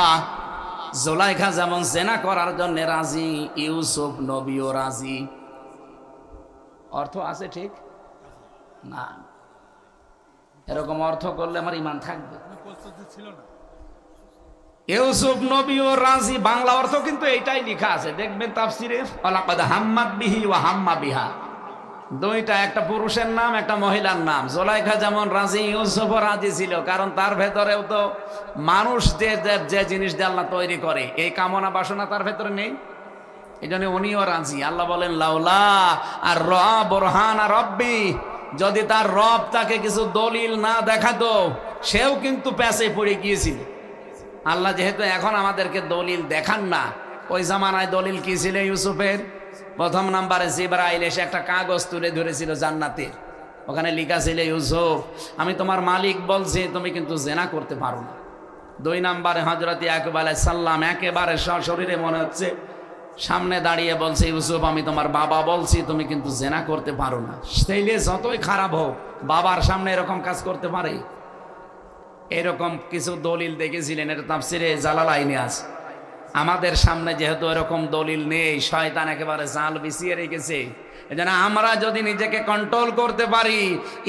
জুলাইখা যেমন জেনা করার জন্য রাজি, ইউসুফ নবীও রাজি। অর্থ আছে ঠিক না? এরকম অর্থ করলে আমার ঈমান থাকবে? ইউসুফ নবীও রাজি। বাংলা অর্থ কিন্তু এইটাই লেখা আছে, দেখবেন তাফসিরে, ওয়ালাকাদ হাম্মাত বিহি ওয়া হাম্মা বিহা। 2টা, একটা পুরুষের নাম একটা মহিলার নাম। জুলাইখা যেমন রাজি, ইউসুফও রাজি ছিল। কারণ তার ভেতরেও তো মানুষ যে জিনিস দিয়ে আল্লাহ তৈরি করে, এই কামনা বাসনা তার ভেতরে নেই। এই জন্য উনিও রাজি। আল্লাহ বলেন, লাউলা আর বুরহানা রব্বি, যদি তার রব তাকে কিছু দলিল না দেখাতো সেও কিন্তু প্যাসে পড়ে গিয়েছিল। আল্লাহ যেহেতু এখন আমাদেরকে দলিল দেখান না, ওই জামানায় দলিল কি ছিল ইউসুফের? 1 নম্বরে জিবরাইল এসে একটা কাগজ তুলে ধরেছিল জান্নাতের, ওখানে লেখা ছিল, ইউসুফ আমি তোমার মালিক বলছি তুমি কিন্তু জেনা করতে পারো না। 2 নম্বরে হযরত ইয়াকুব আলাইহিস সালাম একেবারে সশরীরে মনে হচ্ছে সামনে দাঁড়িয়ে বলছে, ইউসুফ আমি তোমার বাবা বলছি তুমি কিন্তু জেনা করতে পারো না। সেইলে যতই খারাপ হোক বাবার সামনে এরকম কাজ করতে পারে? এরকম কিছু দলিল দেখেছিলেন, এটা তাফসিরে জালালাইনে আছে। আমাদের সামনে যেহেতু এরকম দলিল নেই, শয়তান একেবারে জাল বিছিয়ে রেখেছে। এজন্য আমরা যদি নিজেকে কন্ট্রোল করতে পারি,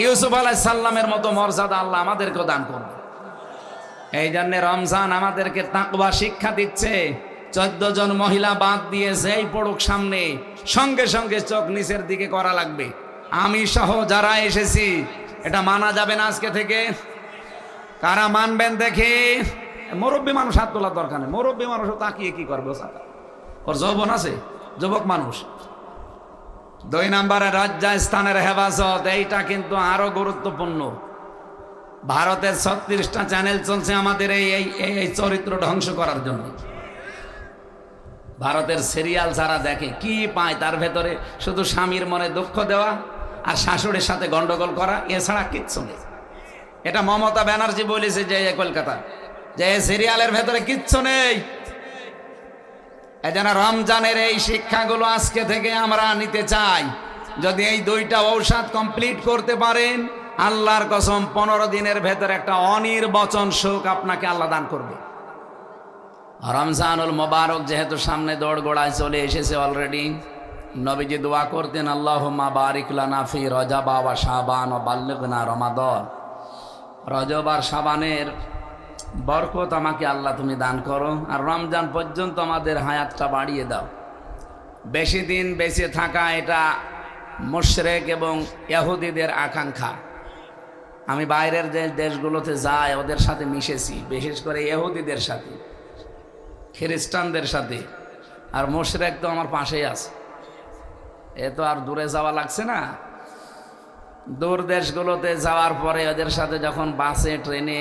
ইউসুফ আলাইহিস সালামের মতো মর্যাদা আল্লাহ আমাদেরকেও দান করবে। এই জন্য রমজান আমাদেরকে তাকওয়া শিক্ষা দিচ্ছে। 14 জন মহিলা বাদ দিয়েছে, এই পড়ুক সামনে, সঙ্গে সঙ্গে চোখ নিচের দিকে করা লাগবে। আমি সহ যারা এসেছি, এটা মানা যাবে না আজকে থেকে? কারা মানবেন দেখি? মুরব্বী মানুষ হাত তোলার দরকার নেই। মুরব্বী মানুষও তাকিয়ে কি করবে? ওর যৌবন আছে, যুবক মানুষ। 2 নম্বরে রাজ্যস্থানের হেফাজত, এইটা কিন্তু আরো গুরুত্বপূর্ণ। ভারতের 36টা চ্যানেল চলছে আমাদের এই চরিত্র ধ্বংস করার জন্য। ভারতের সিরিয়াল যারা দেখে কি পায়, তার ভেতরে শুধু স্বামীর মনে দুঃখ দেওয়া আর শাশুড়ির সাথে গন্ডগোল করা, এছাড়া কিচ্ছু নেই। এটা মমতা ব্যানার্জি বলেছে যে কলকাতা, যে সিরিয়ালের ভেতরে কিচ্ছু নেই। এজন্য রমজানের এই শিক্ষাগুলো আজকে থেকে আমরা নিতে চাই। যদি এই 2টা ঔষধ কমপ্লিট করতে পারেন, আল্লাহর কসম 15 দিনের ভেতরে একটা অনির্বচন সুখ আপনাকে আল্লাহ দান করবে। রমজানুল মোবারক যেহেতু সামনে দোড়গোড়ায় চলে এসেছে অলরেডি, নবীজি দোয়া করতেন, আল্লাহুম্মা বারিক লানা ফি রজব ওয়া শাবান ওয়া বাল্লিগনা রমাদান। রজব আর শাবানের বরকত আমাকে আল্লাহ তুমি দান করো, আর রমজান পর্যন্ত আমাদের হায়াতটা বাড়িয়ে দাও। বেশি দিন বেঁচে থাকা এটা মুশরিক এবং ইহুদিদের আকাঙ্ক্ষা। আমি বাইরের যে দেশগুলোতে যাই ওদের সাথে মিশেছি, বিশেষ করে ইহুদিদের সাথে, খ্রিস্টানদের সাথে। আর মুশরিক তো আমার পাশেই আছে, এ তো আর দূরে যাওয়া লাগছে না। দূর দেশগুলোতে যাওয়ার পরে ওদের সাথে যখন বাসে, ট্রেনে,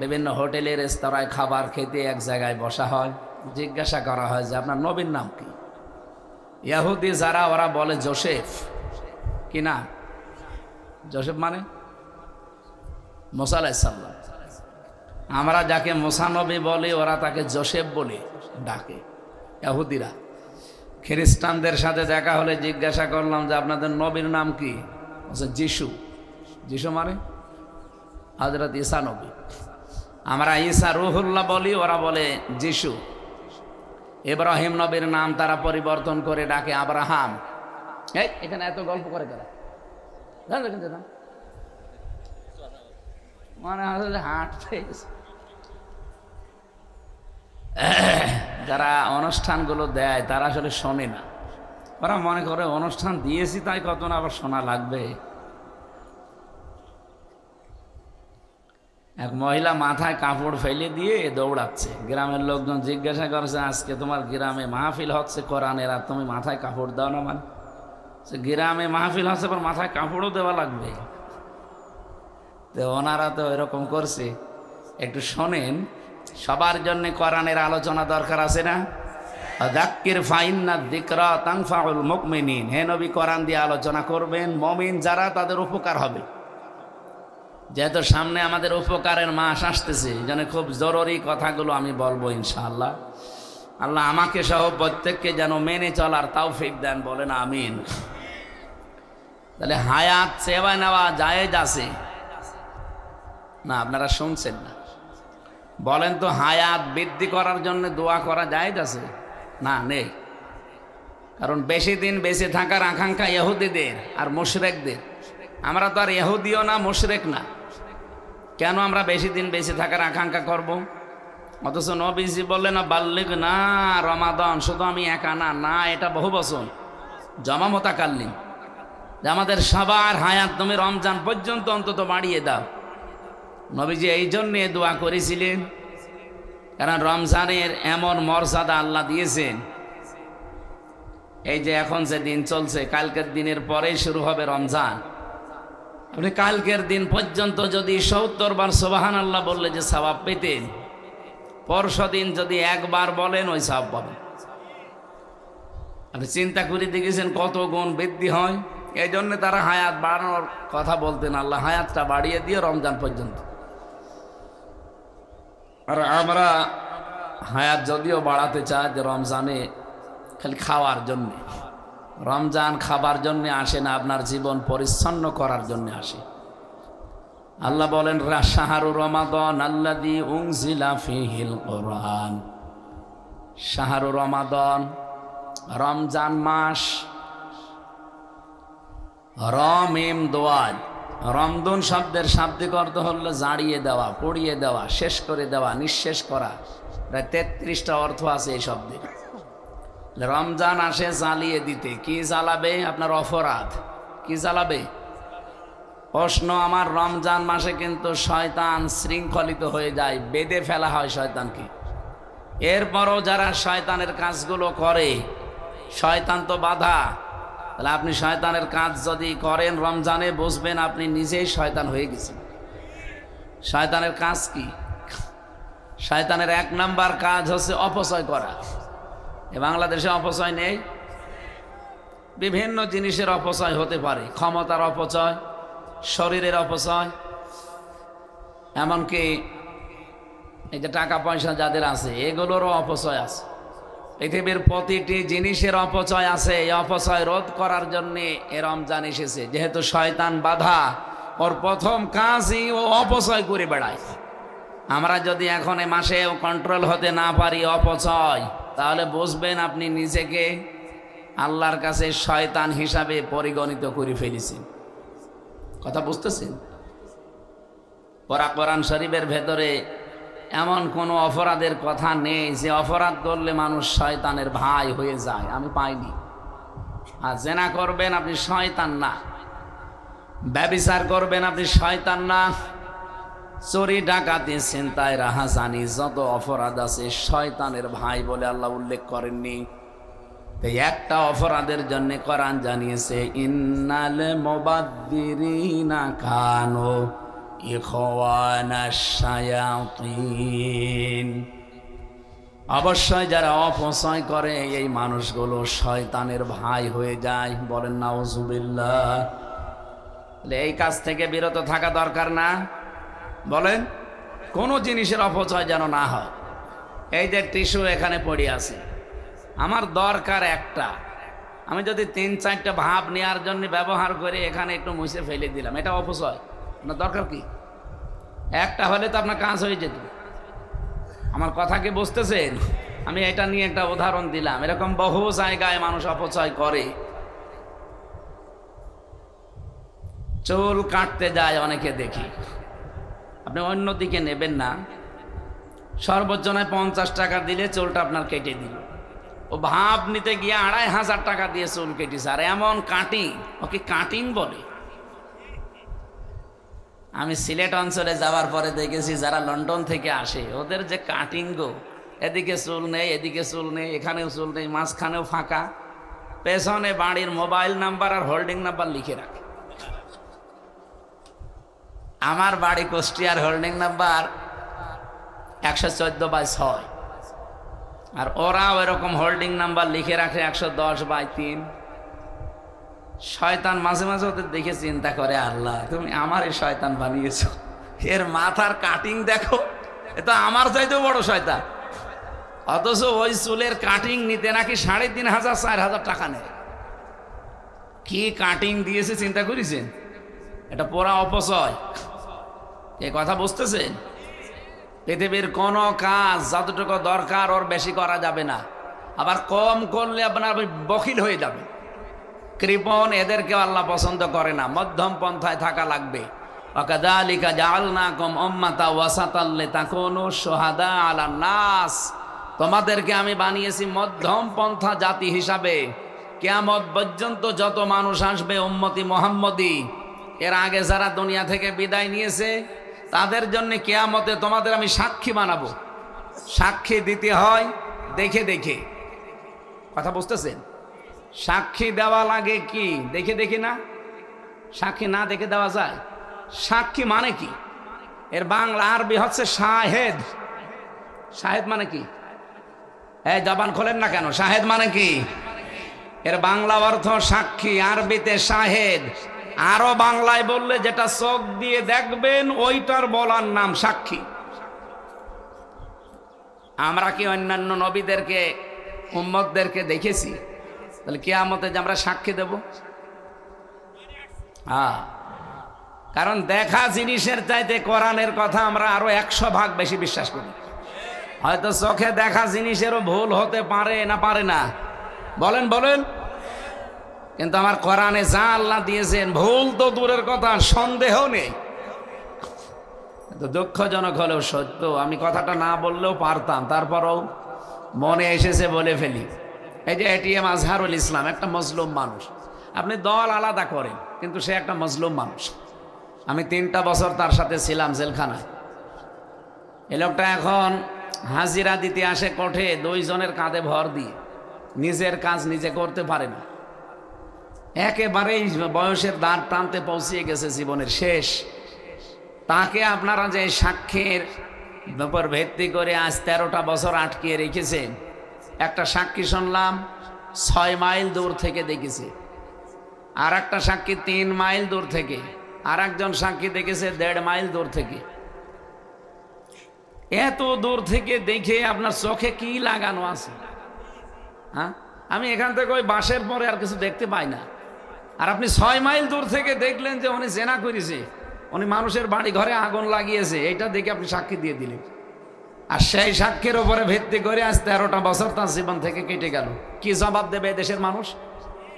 বিভিন্ন হোটেলে, রেস্তোরাঁয় খাবার খেতে এক জায়গায় বসা হয়, জিজ্ঞাসা করা হয় যে আপনার নবীর নাম কি? ইহুদি যারা, ওরা বলে জোসেফ। কি না? জোসেফ মানে মুসা আলাইহিস সালাম। আমরা যাকে মুসা নবী বলি, ওরা তাকে জোসেফ বলে ডাকে ইহুদিরা। খ্রিস্টানদের সাথে দেখা হলে জিজ্ঞাসা করলাম যে আপনাদের নবীর নাম কি? যিশু। যিশু মানে হযরত ঈসা নবী। আমরা ঈসা রুহুল্লাহ বলি, ওরা বলে যিশু। ইব্রাহিম নবীর নাম তারা পরিবর্তন করে ডাকে আব্রাহাম। এই এখানে এত গল্প করে তারা, মানে হাঁটতে যারা অনুষ্ঠানগুলো দেয় তারা আসলে শোনে না। ওরা মনে করে অনুষ্ঠান দিয়েছি তাই কত না আবার শোনা লাগবে। এক মহিলা মাথায় কাপড় ফেলে দিয়ে দৌড়াচ্ছে। গ্রামের লোকজন জিজ্ঞাসা করছে, আজকে তোমার গ্রামে মাহফিল হচ্ছে কোরআনের, আর তুমি মাথায় কাপড় দাও না? মানে গ্রামে মাহফিল হচ্ছে, পর মাথায় কাপড়ও দেওয়া লাগবে? তো ওনারা তো এরকম করছে। একটু শোনেন, সবার জন্য কোরআনের আলোচনা দরকার আছে না? যাক্কির ফাইন্না যিকরা তানফাউল মুমিনিন। হে নবী, কোরআন দিয়ে আলোচনা করবেন, মুমিন যারা তাদের উপকার হবে। যেহেতু সামনে আমাদের উপকারের মাস আসতেছে, এই জন্য খুব জরুরি কথাগুলো আমি বলবো ইনশাআল্লাহ। আল্লাহ আমাকে সহ প্রত্যেককে যেন মেনে চলার তৌফিক দেন, বলেন আমিন। তাহলে হায়াত সেবা নেওয়া জায়েজ আছে না? আপনারা শুনছেন না? বলেন তো, হায়াত বৃদ্ধি করার জন্য দোয়া করা জায়েজ আছে না? নেই। কারণ বেশি দিন বেঁচে থাকার আকাঙ্ক্ষা ইহুদিদের আর মুশরিকদের। আমরা তো আর ইহুদিও না, মুশরিক না। কেন আমরা বেশি দিন বেঁচে থাকার আকাঙ্ক্ষা করব? অথচ নবীজি বললেন না, বাল্লিগ না রমাদান, শুধু আমি একা না, না এটা বহু বছর জমা মোতাকাল্লিম, যে আমাদের সবার হায়াত তুমি রমজান পর্যন্ত অন্তত বাড়িয়ে দাও। নবীজি এই জন্যে দোয়া করেছিলেন, কারণ রমজানের এমন মর্যাদা আল্লাহ দিয়েছেন। এই যে এখন যে দিন চলছে, কালকের দিনের পরেই শুরু হবে রমজান। আপনি কালকের দিন পর্যন্ত যদি 70 বার সুবহানাল্লাহ বললে যে সওয়াব পেতেন, পরশু দিন যদি একবার বলেন ওই সওয়াব পাবেন। আপনি চিন্তা করে দেখেছেন কত গুণ বৃদ্ধি হয়? এই জন্য তারা হায়াত বাড়ানোর কথা বলতেন, আল্লাহ হায়াতটা বাড়িয়ে দিয়ে রমজান পর্যন্ত। আর আমরা হায়াত যদিও বাড়াতে চাই, যে রমজানে খালি খাওয়ার জন্যে, রমজান খাবার জন্য আসে না, আপনার জীবন পরিচ্ছন্ন করার জন্য আসে। আল্লাহ বলেন, শাহরু রমাদান আল্লাযী উনজিলা ফীহিল কুরআন। শাহরু রমাদান, রমজান মাস। রমিম দোয়াল, রমদন শব্দের শাব্দিক অর্থ হলো জাড়িয়ে দেওয়া, পড়িয়ে দেওয়া, শেষ করে দেওয়া, নিঃশেষ করা। প্রায় 33টা অর্থ আছে এই শব্দের। রমজান আসে জ্বালিয়ে দিতে। কি জ্বালাবে? আপনার অপরাধ। কি জ্বালাবে? প্রশ্ন আমার, রমজান মাসে কিন্তু শয়তান শৃঙ্খলিত হয়ে যায়, বেঁধে ফেলা হয় শয়তানকে। এরপরও যারা শয়তানের কাজগুলো করে, শয়তান তো বাধা। তাহলে আপনি শয়তানের কাজ যদি করেন রমজানে, বুঝবেন আপনি নিজেই শয়তান হয়ে গেছেন। শয়তানের কাজ কি? শয়তানের 1 নাম্বার কাজ হচ্ছে অপচয় করা। বাংলাদেশে অপচয় নেই? বিভিন্ন জিনিসের অপচয় হতে পারে। ক্ষমতার অপচয়, শরীরের অপচয়, এমনকি এই যে টাকা পয়সা যাদের আছে এগুলোরও অপচয় আছে। পৃথিবীর প্রতিটি জিনিসের অপচয় আছে। এই অপচয় রোধ করার জন্যে এ রমজান এসেছে। যেহেতু শয়তান বাধা, ওর প্রথম কাজই ও অপচয় করে বেড়ায়। আমরা যদি এখন এ মাসে কন্ট্রোল হতে না পারি অপচয়, তাহলে বুঝবেন আপনি নিজেকে আল্লাহর কাছে শয়তান হিসাবে পরিগণিত করে ফেলেছেন। কথা বুঝতেছেন? কোরআন শরীফের ভেতরে এমন কোনো অপরাধের কথা নেই যে অপরাধ করলে মানুষ শয়তানের ভাই হয়ে যায়। আমি পাইনি। আর জেনা করবেন আপনি শয়তান না, ব্যভিচার করবেন আপনি শয়তান না, চুরি ডাকাতি ছিনতাই রাহাজানি যত অপরাধ আছে শয়তানের ভাই বলে আল্লাহ উল্লেখ করেননি? এই একটা অপরাধের জন্য কোরআন জানিয়েছে ইন্নাল মুবাদ্দিরিনা কানু ইখওয়ানাশ শায়াতিন। অবশ্যই যারা অপচয় করে এই মানুষগুলো শয়তানের ভাই হয়ে যায়। বলেন নাউজুবিল্লাহ। এই কাজ থেকে বিরত থাকা দরকার না? বলেন, কোনো জিনিসের অপচয় যেন না হয়। এই যে টিস্যু এখানে পড়ে আছে, আমার দরকার একটা, আমি যদি 3-4টা ভাব নেওয়ার জন্য ব্যবহার করে এখানে একটু মুছে ফেলে দিলাম, এটা অপচয়? আপনার দরকার কি? একটা হলে তো আপনার কাজ হয়ে যেত। আমার কথা কি বুঝতেছেন? আমি এটা নিয়ে একটা উদাহরণ দিলাম। এরকম বহু জায়গায় মানুষ অপচয় করে। চুল কাটতে যায় অনেকে দেখি, আপনি অন্যদিকে নেবেন না, সর্বোচ্চ নয় 50 টাকা দিলে চুলটা আপনার কেটে দিল। ও ভাব নিতে গিয়ে 2500 টাকা দিয়ে চুল কেটেছে। আর এমন কাটিং, ওকে কাটিং বলে? আমি সিলেট অঞ্চলে যাওয়ার পরে দেখেছি যারা লন্ডন থেকে আসে, ওদের যে কাটিং গো, এদিকে চুল নেই, এদিকে চুল নেই, এখানেও চুল নেই, মাঝখানেও ফাঁকা, পেছনে বাড়ির মোবাইল নাম্বার আর হোল্ডিং নাম্বার লিখে রাখে। আমার বাড়ি কুষ্টিয়ার, হোল্ডিং নাম্বার 114/6, আর ওরাও এরকম হোল্ডিং নাম্বার লিখে রাখে 110/3। শয়তান মাঝে মাঝে ওদের দেখে চিন্তা করে, আল্লাহ তুমি আমার এই শয়তান বানিয়েছ, এর মাথার কাটিং দেখো, এ তো আমার চাইতেও বড় শয়তান। অথচ ওই চুলের কাটিং নিতে নাকি 3500-4000 টাকা নেয়। কি কাটিং দিয়েছে চিন্তা করেছেন? এটা পুরা অপচয়। এ কথা বুঝতেছেন? পৃথিবীর কোন কাজ যতটুকু দরকার ওর বেশি করা যাবে না, আবার কম করলে আপনার বখিল হয়ে যাবে। কৃপণ এদেরকে আল্লাহ পছন্দ করে না, মধ্যম পন্থায় থাকা লাগবে। ওয়াকাযালিকা জাআলনাকুম উম্মাতান ওয়াসাতাল লিতাকুনু শুহাদা আলান নাস, তোমাদেরকে আমি বানিয়েছি মধ্যম পন্থা জাতি হিসাবে। কিয়ামত পর্যন্ত যত মানুষ আসবে উম্মতি মুহাম্মদী, এর আগে যারা দুনিয়া থেকে বিদায় নিয়েছে তাদের জন্য কিয়ামতে তোমাদের আমি সাক্ষী বানাবো। সাক্ষী দিতে হয় দেখে দেখে, কথা বুঝতেছেন? সাক্ষী দেওয়া লাগে কি দেখে দেখে না? সাক্ষী না দেখে দেওয়া যায়? সাক্ষী মানে কি? এর বাংলা আরবি হচ্ছে শাহেদ। শাহেদ মানে কি? এই জবান খোলেন না কেন? শাহেদ মানে কি? এর বাংলা অর্থ সাক্ষী, আরবিতে শাহেদ। আরো বাংলায় বললে যেটা চোখ দিয়ে দেখবেন ওইটার বলার নাম সাক্ষী। আমরা কি অন্যান্য নবীদেরকে, উম্মতদেরকে দেখেছি? তাহলে কিয়ামতে যে আমরা সাক্ষী দেব? হ্যাঁ, কারণ দেখা জিনিসের চাইতে কোরআনের কথা আমরা আরো 100 ভাগ বেশি বিশ্বাস করি। হয়তো চোখে দেখা জিনিসেরও ভুল হতে পারে না, পারে না? বলেন বলেন। কিন্তু আমার কোরআনে যা আল্লাহ দিয়েছেন, ভুল তো দূরের কথা, সন্দেহ নেই। তো দুঃখজনক হলেও সত্য, আমি কথাটা না বললেও পারতাম, তারপরও মনে এসেছে বলে ফেলি। এই যে এটিএম আজহারুল ইসলাম একটা মজলুম মানুষ, আপনি দল আলাদা করেন কিন্তু সে একটা মজলুম মানুষ। আমি 3টা বছর তার সাথে ছিলাম জেলখানায়। এ লোকটা এখন হাজিরা দিতে আসে কোর্টে 2 জনের কাঁধে ভর দিয়ে, নিজের কাজ নিজে করতে পারে না, একেবারেই বয়সের দাঁড় টানতে পৌঁছিয়ে গেছে, জীবনের শেষ। তাকে আপনারা যে সাক্ষীর উপর ভিত্তি করে আজ 13টা বছর আটকিয়ে রেখেছেন, একটা সাক্ষী শুনলাম 6 মাইল দূর থেকে দেখেছে, আর একটা সাক্ষী 3 মাইল দূর থেকে, আর একজন সাক্ষী দেখেছে 1.5 মাইল দূর থেকে। এত দূর থেকে দেখে আপনার চোখে কি লাগানো আছে? হ্যাঁ, আমি এখান থেকে ওই বাসের পরে আর কিছু দেখতে পাই না, আর আপনি 6 মাইল দূর থেকে দেখলেন যে উনি জেনা করেছে, উনি মানুষের বাড়ি ঘরে আগুন লাগিয়েছে, এইটা দেখে আপনি সাক্ষী দিয়ে দিলেন। আর সেই সাক্ষীর উপরে ভিত্তি করে আজ 13টা বছর তার জীবন থেকে কেটে গেল। কি জবাব দেবে দেশের মানুষ?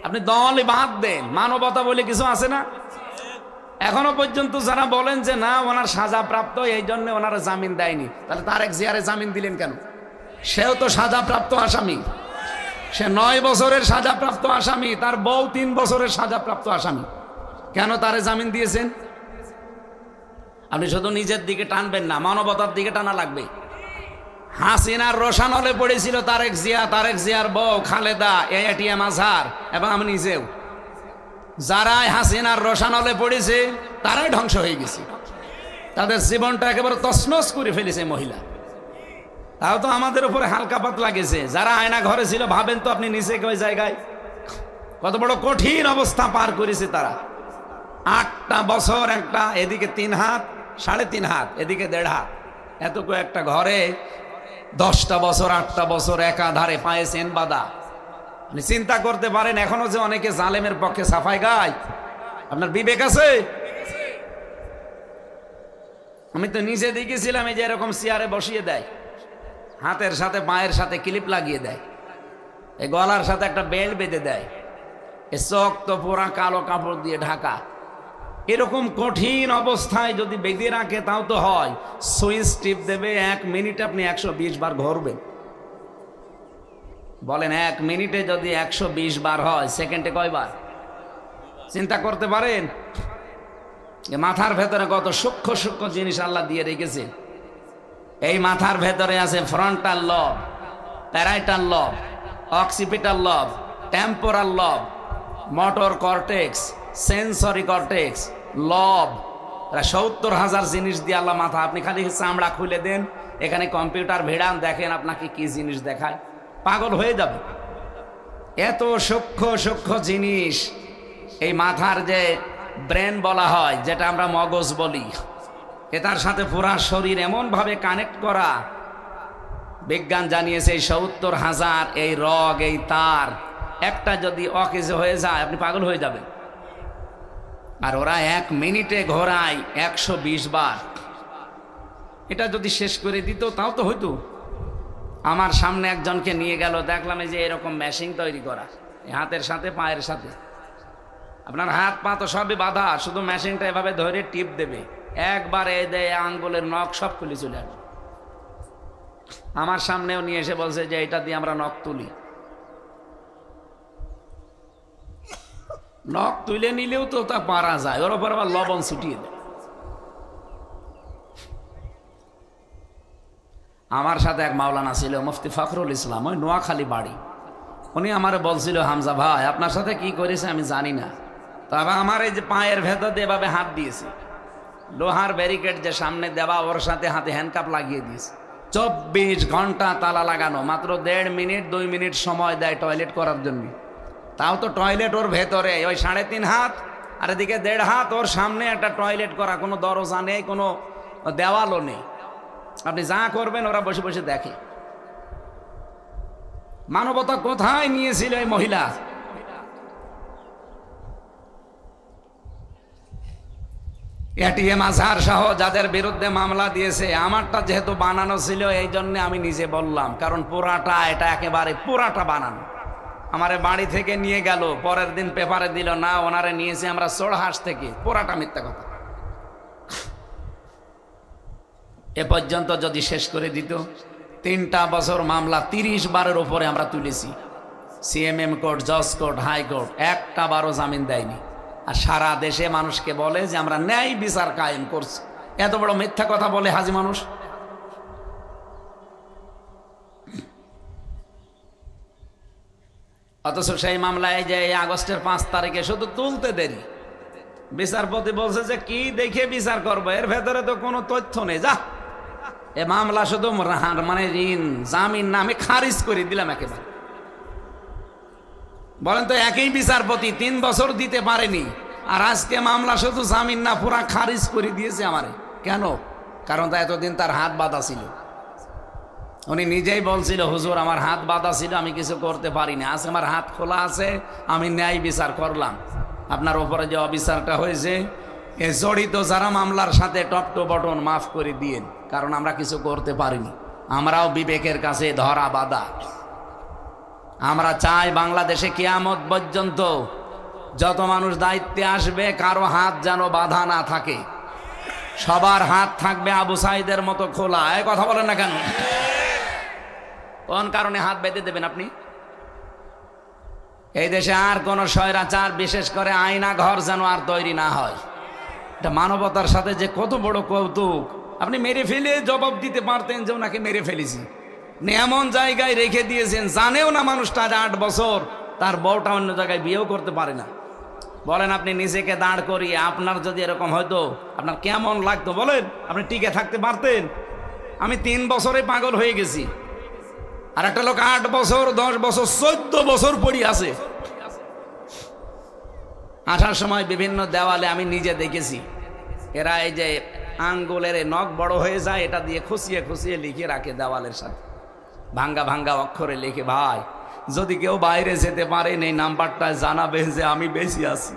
আপনি দলই বাদ দেন, মানবতা বলে কিছু আছে না? এখনো পর্যন্ত যারা বলেন যে না ওনার সাজা প্রাপ্ত, এই জন্য ওনারা জামিন দেয়নি, তাহলে তারেক জিয়ারে জামিন দিলেন কেন? সেও তো সাজা প্রাপ্ত আসামি। সে 9 বছরের সাজাপ্রাপ্ত আসামি, তার বউ 3 বছরের সাজাপ্রাপ্ত আসামি। কেন তারে জামিন দিয়েছেন? আপনি শুধু নিজের দিকে টানবেন না, মানবতার দিকে টানা লাগবে। হাসিনার রোশানলে পড়েছিল তারেক জিয়া, তারেক জিয়ার বউ খালেদা, এটিএম আজহার এবং আমি নিজেও। যারাই হাসিনার রোশানলে পড়েছে তারাই ধ্বংস হয়ে গেছে, তাদের জীবনটা একেবারে তছনছ করে ফেলেছে মহিলা। তাও তো আমাদের উপরে হালকা পাতলা গেছে। যারা আয়না ঘরে ছিল, ভাবেন তো আপনি নিচে ওই জায়গায় কত বড় কঠিন অবস্থা পার করেছে তারা। 8টা বছর, একটা এদিকে 3 হাত, 3.5 হাত, এদিকে 1.5 হাত, এতটুকু একটা ঘরে 10টা বছর 8টা বছর একাধারে পায়ে সেন বাঁধা। আপনি চিন্তা করতে পারেন এখনো যে অনেকে জালেমের পক্ষে সাফাই গায়। আপনার বিবেক আছে? আমি তো নিজে দেখেছিলাম, এই যে এরকম চেয়ারে বসিয়ে দেয়, হাতের সাথে পায়ের সাথে ক্লিপ লাগিয়ে দেয়, এই গলার সাথে একটা বেল্ট বেঁধে দেয়, এ চোখ তো পুরা কালো কাপড় দিয়ে ঢাকা। এরকম কঠিন অবস্থায় যদি বেঁধে রাখে তাও তো হয়, সুইচ টিপ দেবে, 1 মিনিটে আপনি 120 বার ঘুরবেন। বলেন 1 মিনিটে যদি 120 বার হয়, সেকেন্ডে কয়বার? চিন্তা করতে পারেন? মাথার ভেতরে কত সূক্ষ্ম সূক্ষ্ম জিনিস আল্লাহ দিয়ে রেখেছে। এই মাথার ভেতরে আছে ফ্রন্টাল লব, প্যারাইটাল লব, অক্সিপিটাল লব, টেম্পোরাল লব, মোটর কর্টেক্স, সেন্সরি কর্টেক্স, লব। 70,000 জিনিস দিয়ে আল্লাহ মাথা। আপনি খালি চামড়া খুলে দেন, এখানে কম্পিউটার ভিড়ান, দেখেন আপনাকে কি জিনিস দেখায়, পাগল হয়ে যাবে। এত সূক্ষ্ম সূক্ষ্ম জিনিস এই মাথার যে ব্রেন বলা হয়, যেটা আমরা মগজ বলি, এটার সাথে পুরা শরীর এমন ভাবে কানেক্ট করা। বিজ্ঞান জানিয়েছে 70,000 এই রগ, এই তার একটা যদি অকেজ হয়ে যায় আপনি পাগল হয়ে যাবেন। আর ওরা 1 মিনিটে ঘোরায় 120 বার। এটা যদি শেষ করে দিত তাও তো হইতো। আমার সামনে একজনকে নিয়ে গেল, দেখলাম এই যে এরকম মেশিন তৈরি করা, হাতের সাথে পায়ের সাথে। আপনার হাত পা তো সবই বাঁধা, শুধু মেশিনটা এভাবে ধরে টিপ দেবে, একবারে দেয় আঙ্গুলের নখ সব খুলে চলে আসবে। আমার সামনেও নিয়ে এসে বলছে যে এটা দিয়ে আমরা নখ তুলি। নখ তুলে নিলেও তো তা পারা যায়, ওর উপর আবার লবণ ছিটিয়ে দেয়। আমার সাথে এক মাওলানা ছিল, মুফতি ফখরুল ইসলাম, ওই নোয়াখালী বাড়ি। উনি আমার বলছিল, হামজা ভাই আপনার সাথে কি করেছে আমি জানি না, তবে আমার এই যে পায়ের ভেতর দিয়ে এভাবে হাত দিয়েছে, লোহার ব্যারিকেড যে সামনে দেওয়া, ওর সাথে হাতে হ্যান্ডকাপ লাগিয়ে দিয়েছে। 24 ঘন্টা তালা লাগানো, মাত্র 1.5 মিনিট 2 মিনিট সময় দেয় টয়লেট করার জন্য। তাও তো টয়লেট ওর ভেতরে, ওই 3.5 হাত, আর এদিকে 1.5 হাত, ওর সামনে একটা টয়লেট করা, কোনো দরজা নেই, কোনো দেওয়ালও নেই। আপনি যা করবেন ওরা বসে বসে দেখে। মানবতা কোথায় নিয়েছিল এই মহিলা? এটিএম আজহার সহ যাদের বিরুদ্ধে মামলা দিয়েছে, আমারটা যেহেতু বানানো ছিল এই জন্য আমি নিজে বললাম, কারণ পুরাটা, এটা একেবারে পুরাটা বানানো। আমারে বাড়ি থেকে নিয়ে গেল, পরের দিন পেপারে দিল না ওনারে নিয়েছে আমরা চোরহাঁস থেকে, পুরাটা মিথ্যা কথা। এ পর্যন্ত যদি শেষ করে দিত, 3টা বছর মামলা 30 বারের উপরে আমরা তুলেছি। সিএমএম কোর্ট, জজ কোর্ট, হাইকোর্ট, একটা বারও জামিন দেয়নি। আর সারা দেশে মানুষকে বলে যে আমরা ন্যায় বিচার কায়েম করছি। এত বড় মিথ্যা কথা বলে হাজি মানুষ। অথচ সেই মামলায় যে আগস্টের 5 তারিখে শুধু তুলতে দেরি, বিচারপতি বলছে যে কি দেখে বিচার করবো, এর ভেতরে তো কোনো তথ্য নেই, যা এ মামলা শুধু মানে ঋণ জামিন নামে খারিজ করে দিলাম একেবারে। বলেন তো, একই বিচারপতি 3 বছর দিতে পারেনি, আর আজকে মামলা শুধু জামিন না পুরা খারিজ করে দিয়েছে আমারে। কেন? কারণ তা এতদিন তার হাত বাঁধা ছিল। উনি নিজেই বলছিল, হুজুর আমার হাত বাঁধা ছিল, আমি কিছু করতে পারিনি, আজ আমার হাত খোলা আছে, আমি ন্যায় বিচার করলাম। আপনার উপরে যে অবিচারটা হয়েছে, এ জড়িত যারা মামলার সাথে টপ টু বটন মাফ করে দিয়েন, কারণ আমরা কিছু করতে পারিনি, আমরাও বিবেকের কাছে ধরা বাঁধা। আমরা চাই বাংলাদেশে কিয়ামত পর্যন্ত যত মানুষ দায়িত্বে আসবে কারো হাত যেন বাঁধা না থাকে, সবার হাত থাকবে আবু সাইদের মতো খোলা। এই কথা বলেন না কেন? কোন কারণে হাত বেঁধে দেবেন আপনি? এই দেশে আর কোন স্বৈরাচার, বিশেষ করে আয়না ঘর যেন আর তৈরি না হয়। এটা মানবতার সাথে যে কত বড় কৌতুক। আপনি মেরে ফেলে জবাব দিতে পারতেন যে ওনাকে মেরে ফেলেছি, এমন জায়গায় রেখে দিয়েছেন জানেও না মানুষটা 8 বছর তার বউটা অন্য জায়গায় বিয়েও করতে পারে না। বলেন আপনি নিজেকে দাঁড় করিয়ে আপনার যদি এরকম হয়তো আপনার কেমন লাগতো বলেন? আপনি টিকে থাকতে পারতেন? আমি 3 বছরে পাগল হয়ে গেছি, আর একটা লোক 8 বছর 10 বছর 14 বছর পড়ে আছে। আসার সময় বিভিন্ন দেওয়ালে আমি নিজে দেখেছি এরা এই যে আঙ্গুলের নখ বড় হয়ে যায়, এটা দিয়ে খুশিয়ে খুশিয়ে লিখে রাখে দেওয়ালের সাথে, ভাঙ্গা ভাঙ্গা অক্ষরে লিখে, ভাই যদি কেউ বাইরে যেতে পারেন এই নাম্বারটা জানাবে যে আমি বেশি আছি।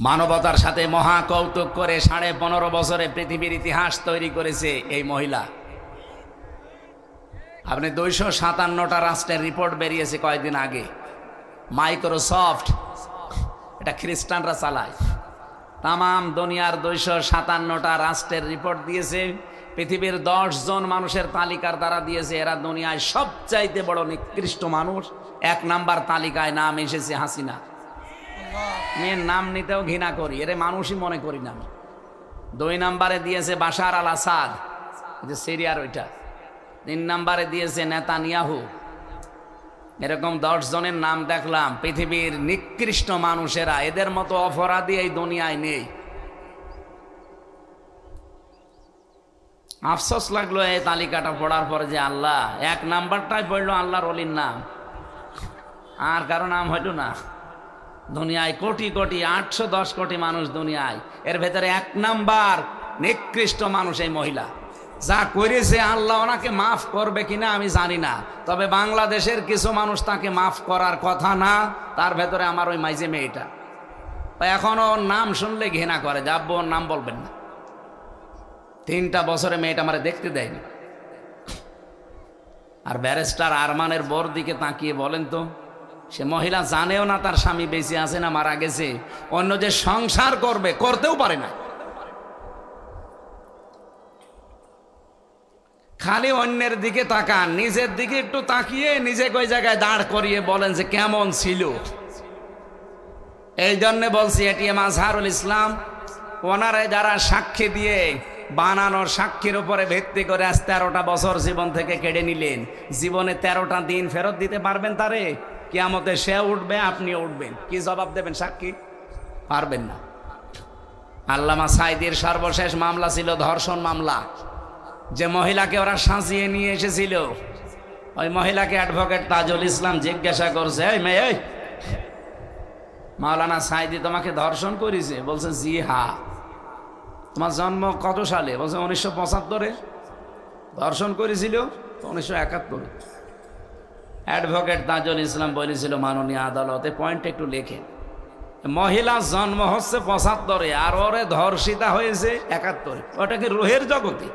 মানবতার সাথে মহা কৌতুক করে 15.5 বছরে পৃথিবীর ইতিহাস তৈরি করেছে এই মহিলা। আপনি 257টা রাষ্ট্রের রিপোর্ট বেরিয়েছে কয়েকদিন আগে, মাইক্রোসফট, এটা খ্রিস্টানরা চালায়। তামাম দুনিয়ার 257টা রাষ্ট্রের রিপোর্ট দিয়েছে, পৃথিবীর 10 জন মানুষের তালিকার দ্বারা দিয়েছে এরা দুনিয়ায় সবচাইতে বড় নিকৃষ্ট মানুষ। 1 নাম্বার তালিকায় নাম এসেছে হাসিনা। মেয়ের নাম নিতেও ঘৃণা করি, এরে মানুষই মনে করি না। 2 নাম্বারে দিয়েছে বাশার আল আসাদ, যে সিরিয়ার ওইটা। 3 নাম্বারে দিয়েছে নেতানিয়াহু। এরকম 10 জনের নাম দেখলাম। পৃথিবীর নিকৃষ্ট মানুষেরা, এদের মতো অপরাধী এই দুনিয়ায় নেই। আফসোস লাগলো এই তালিকাটা পড়ার পরে যে আল্লাহ, 1 নাম্বারটাই পড়লো আল্লাহর ওলির নাম, আর কারো নাম হইল না। দুনিয়ায় কোটি কোটি 810 কোটি মানুষ দুনিয়ায়, এর ভেতরে 1 নাম্বার নিকৃষ্ট মানুষ এই মহিলা। যা করেছে আল্লাহ ওনাকে মাফ করবে কিনা আমি জানি না, তবে বাংলাদেশের কিছু মানুষ তাকে মাফ করার কথা না, তার ভেতরে আমার ওই মাইজে মেয়েটা এখনো ওর নাম শুনলে ঘৃণা করে, যাবো ওর নাম বলবেন না। 3টা বছরে মেয়েটা আমারে দেখতে দেয়নি। আর ব্যারিস্টার আরমানের বোর দিকে তাকিয়ে বলেন তো, সে মহিলা জানেও না তার স্বামী বেঁচে আছে না মারা গেছে, অন্য যে সংসার করবে করতেও পারে না। খালি অন্যের দিকে তাকান, নিজের দিকে একটু তাকিয়ে নিজেকে ওই জায়গায় দাঁড় করিয়ে বলেন যে কেমন ছিল। এই জন্য বলছি এটিএম আজহারুল ইসলাম, ওনারা যারা সাক্ষী দিয়ে বানানোর সাক্ষীর উপরে ভিত্তি করে আজ 13টা বছর জীবন থেকে কেড়ে নিলেন, জীবনে 13টা দিন ফেরত দিতে পারবেন তারে? কিয়ামতে সে উঠবে, আপনিও উঠবেন, কি জবাব দেবেন? সাক্ষী পারবেন না। আল্লামা সাঈদীর সর্বশেষ মামলা ছিল ধর্ষণ মামলা। যে মহিলাকে ওরা সাজিয়ে নিয়ে এসেছিল, ওই মহিলাকে অ্যাডভোকেট তাজুল ইসলাম জিজ্ঞাসা করছে, এই মেয়ে, মাওলানা সাঈদী তোমাকে ধর্ষণ করেছে? বলছে জি হ্যাঁ। তোমার জন্ম কত সালে? বলছে 1975-এ। ধর্ষণ করেছিল 1971-এ। অ্যাডভোকেট তাজুল ইসলাম বলেছিল মাননীয় আদালতে, পয়েন্ট একটু লেখে, মহিলা জন্ম হচ্ছে 75-এ আর ওরে ধর্ষিতা হয়েছে 71-এ, ওটা কি রুহের জগতে?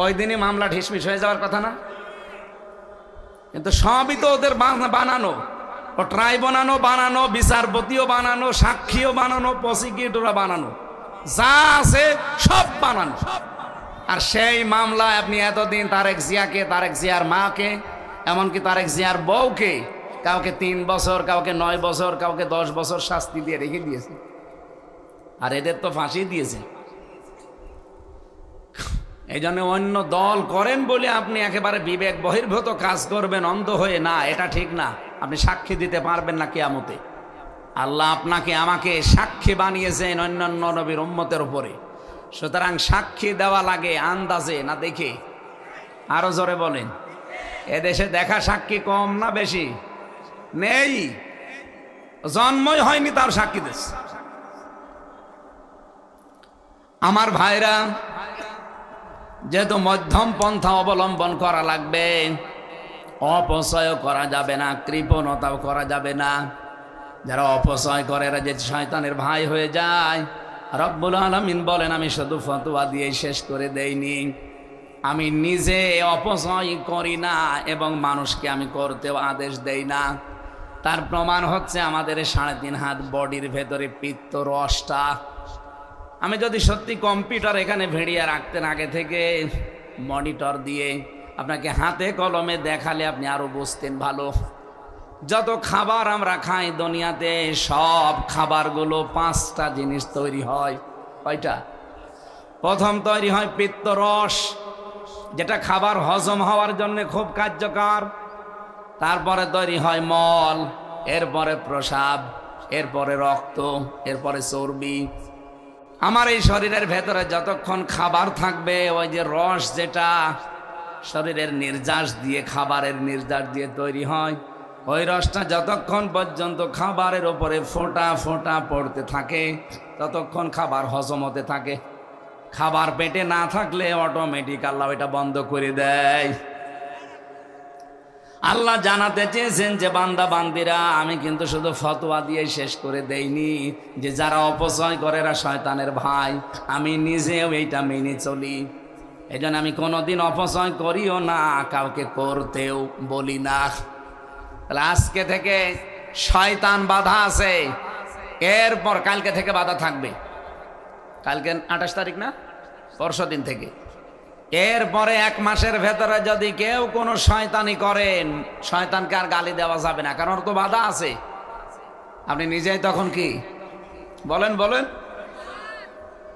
ওই দিনই মামলা ঢিসমিস হয়ে যাওয়ার কথা না? কিন্তু সবই তো ওদের বানানো, ও ট্রাইব্যুনালও বানানো, বিচারপতিও বানানো, সাক্ষীও বানানো, প্রসিকিউটরও বানানো, যা আছে সব বানানো। আর সেই মামলায় আপনি এতদিন তারেক জিয়াকে, তারেক জিয়ার মাকে, এমনকি তারেক জিয়ার বউকে কাউকে 3 বছর, কাউকে 9 বছর, কাউকে 10 বছর শাস্তি দিয়ে রেখে দিয়েছে। আর এদের তো ফাঁসি দিয়েছে। এই জন্য অন্য দল করেন বলে আপনি একেবারে বিবেক বহির্ভূত কাজ করবেন অন্ধ হয়ে, না, এটা ঠিক না। আপনি সাক্ষী দিতে পারবেন না কিয়ামতে। আল্লাহ আপনাকে আমাকে সাক্ষী বানিয়েছেন অন্যান্য নবীর উম্মতের উপরে, সুতরাং সাক্ষী দেওয়া লাগে আন্দাজে না দেখে। আরো জোরে বলেন, এদেশে দেখা সাক্ষী কম না বেশি? নেই, জন্মই হয়নি তার সাক্ষী দিচ্ছে। আমার ভাইরা, যেহেতু মধ্যম পন্থা অবলম্বন করা লাগবে, অপচয় করা যাবে না, কৃপণতাও করা যাবে না। যারা অপচয় করে এরা যে শয়তানের ভাই হয়ে যায়। রব্বুল আলামিন বলেন, আমি শুধু ফতোয়া দিয়ে শেষ করে দেইনি, আমি নিজে অপচয় করি না এবং মানুষকে আমি করতেও আদেশ দেই না। তার প্রমাণ হচ্ছে আমাদের 3.5 হাত বডির ভেতরে পিত্ত রসটা। আমি যদি সত্যি কম্পিউটার এখানে ভিড়িয়ে রাখতেন আগে থেকে, মনিটর দিয়ে আপনাকে হাতে কলমে দেখালে আপনি আরো বুঝতেন ভালো। যত খাবার আমরা খাই দুনিয়াতে সব খাবারগুলো 5টা জিনিস তৈরি হয়। কয়টা? প্রথম তৈরি হয় পিত্তরস, যেটা খাবার হজম হওয়ার জন্য খুব কার্যকর। তারপরে তৈরি হয় মল, এরপরে প্রস্রাব, এরপরে রক্ত, এরপরে চর্বি। আমার এই শরীরের ভেতরে যতক্ষণ খাবার থাকবে, ওই যে রস যেটা শরীরের নির্যাস দিয়ে, খাবারের নির্যাস দিয়ে তৈরি হয়, ওই রসটা যতক্ষণ পর্যন্ত খাবারের উপরে ফোঁটা ফোঁটা পড়তে থাকে ততক্ষণ খাবার হজম হতে থাকে। খাবার পেটে না থাকলে অটোমেটিক আল্লাহ এটা বন্ধ করে দেয়। আল্লাহ জানাতে চেয়েছেন যে বান্দা বান্দিরা, আমি কিন্তু শুধু ফতোয়া দিয়ে শেষ করে দেইনি যে যারা অপচয় করে এরা শয়তানের ভাই। আমি নিজেও এইটা মেনে চলি। এই জন্য আমি কোনোদিন অপচয় করিও না, কাউকে করতেও বলি না। তাহলে আজকে থেকে শয়তান বাধা আছে, এরপর কালকে থেকে বাধা থাকবে। কালকে 28 তারিখ না, পরশু দিন থেকে। এরপরে 1 মাসের ভেতরে যদি কেউ কোনো শয়তানি করেন, শয়তানকে আর গালি দেওয়া যাবে না, কারণ ওর তো বাধা আছে। আপনি নিজেই তখন কি বলেন বলেন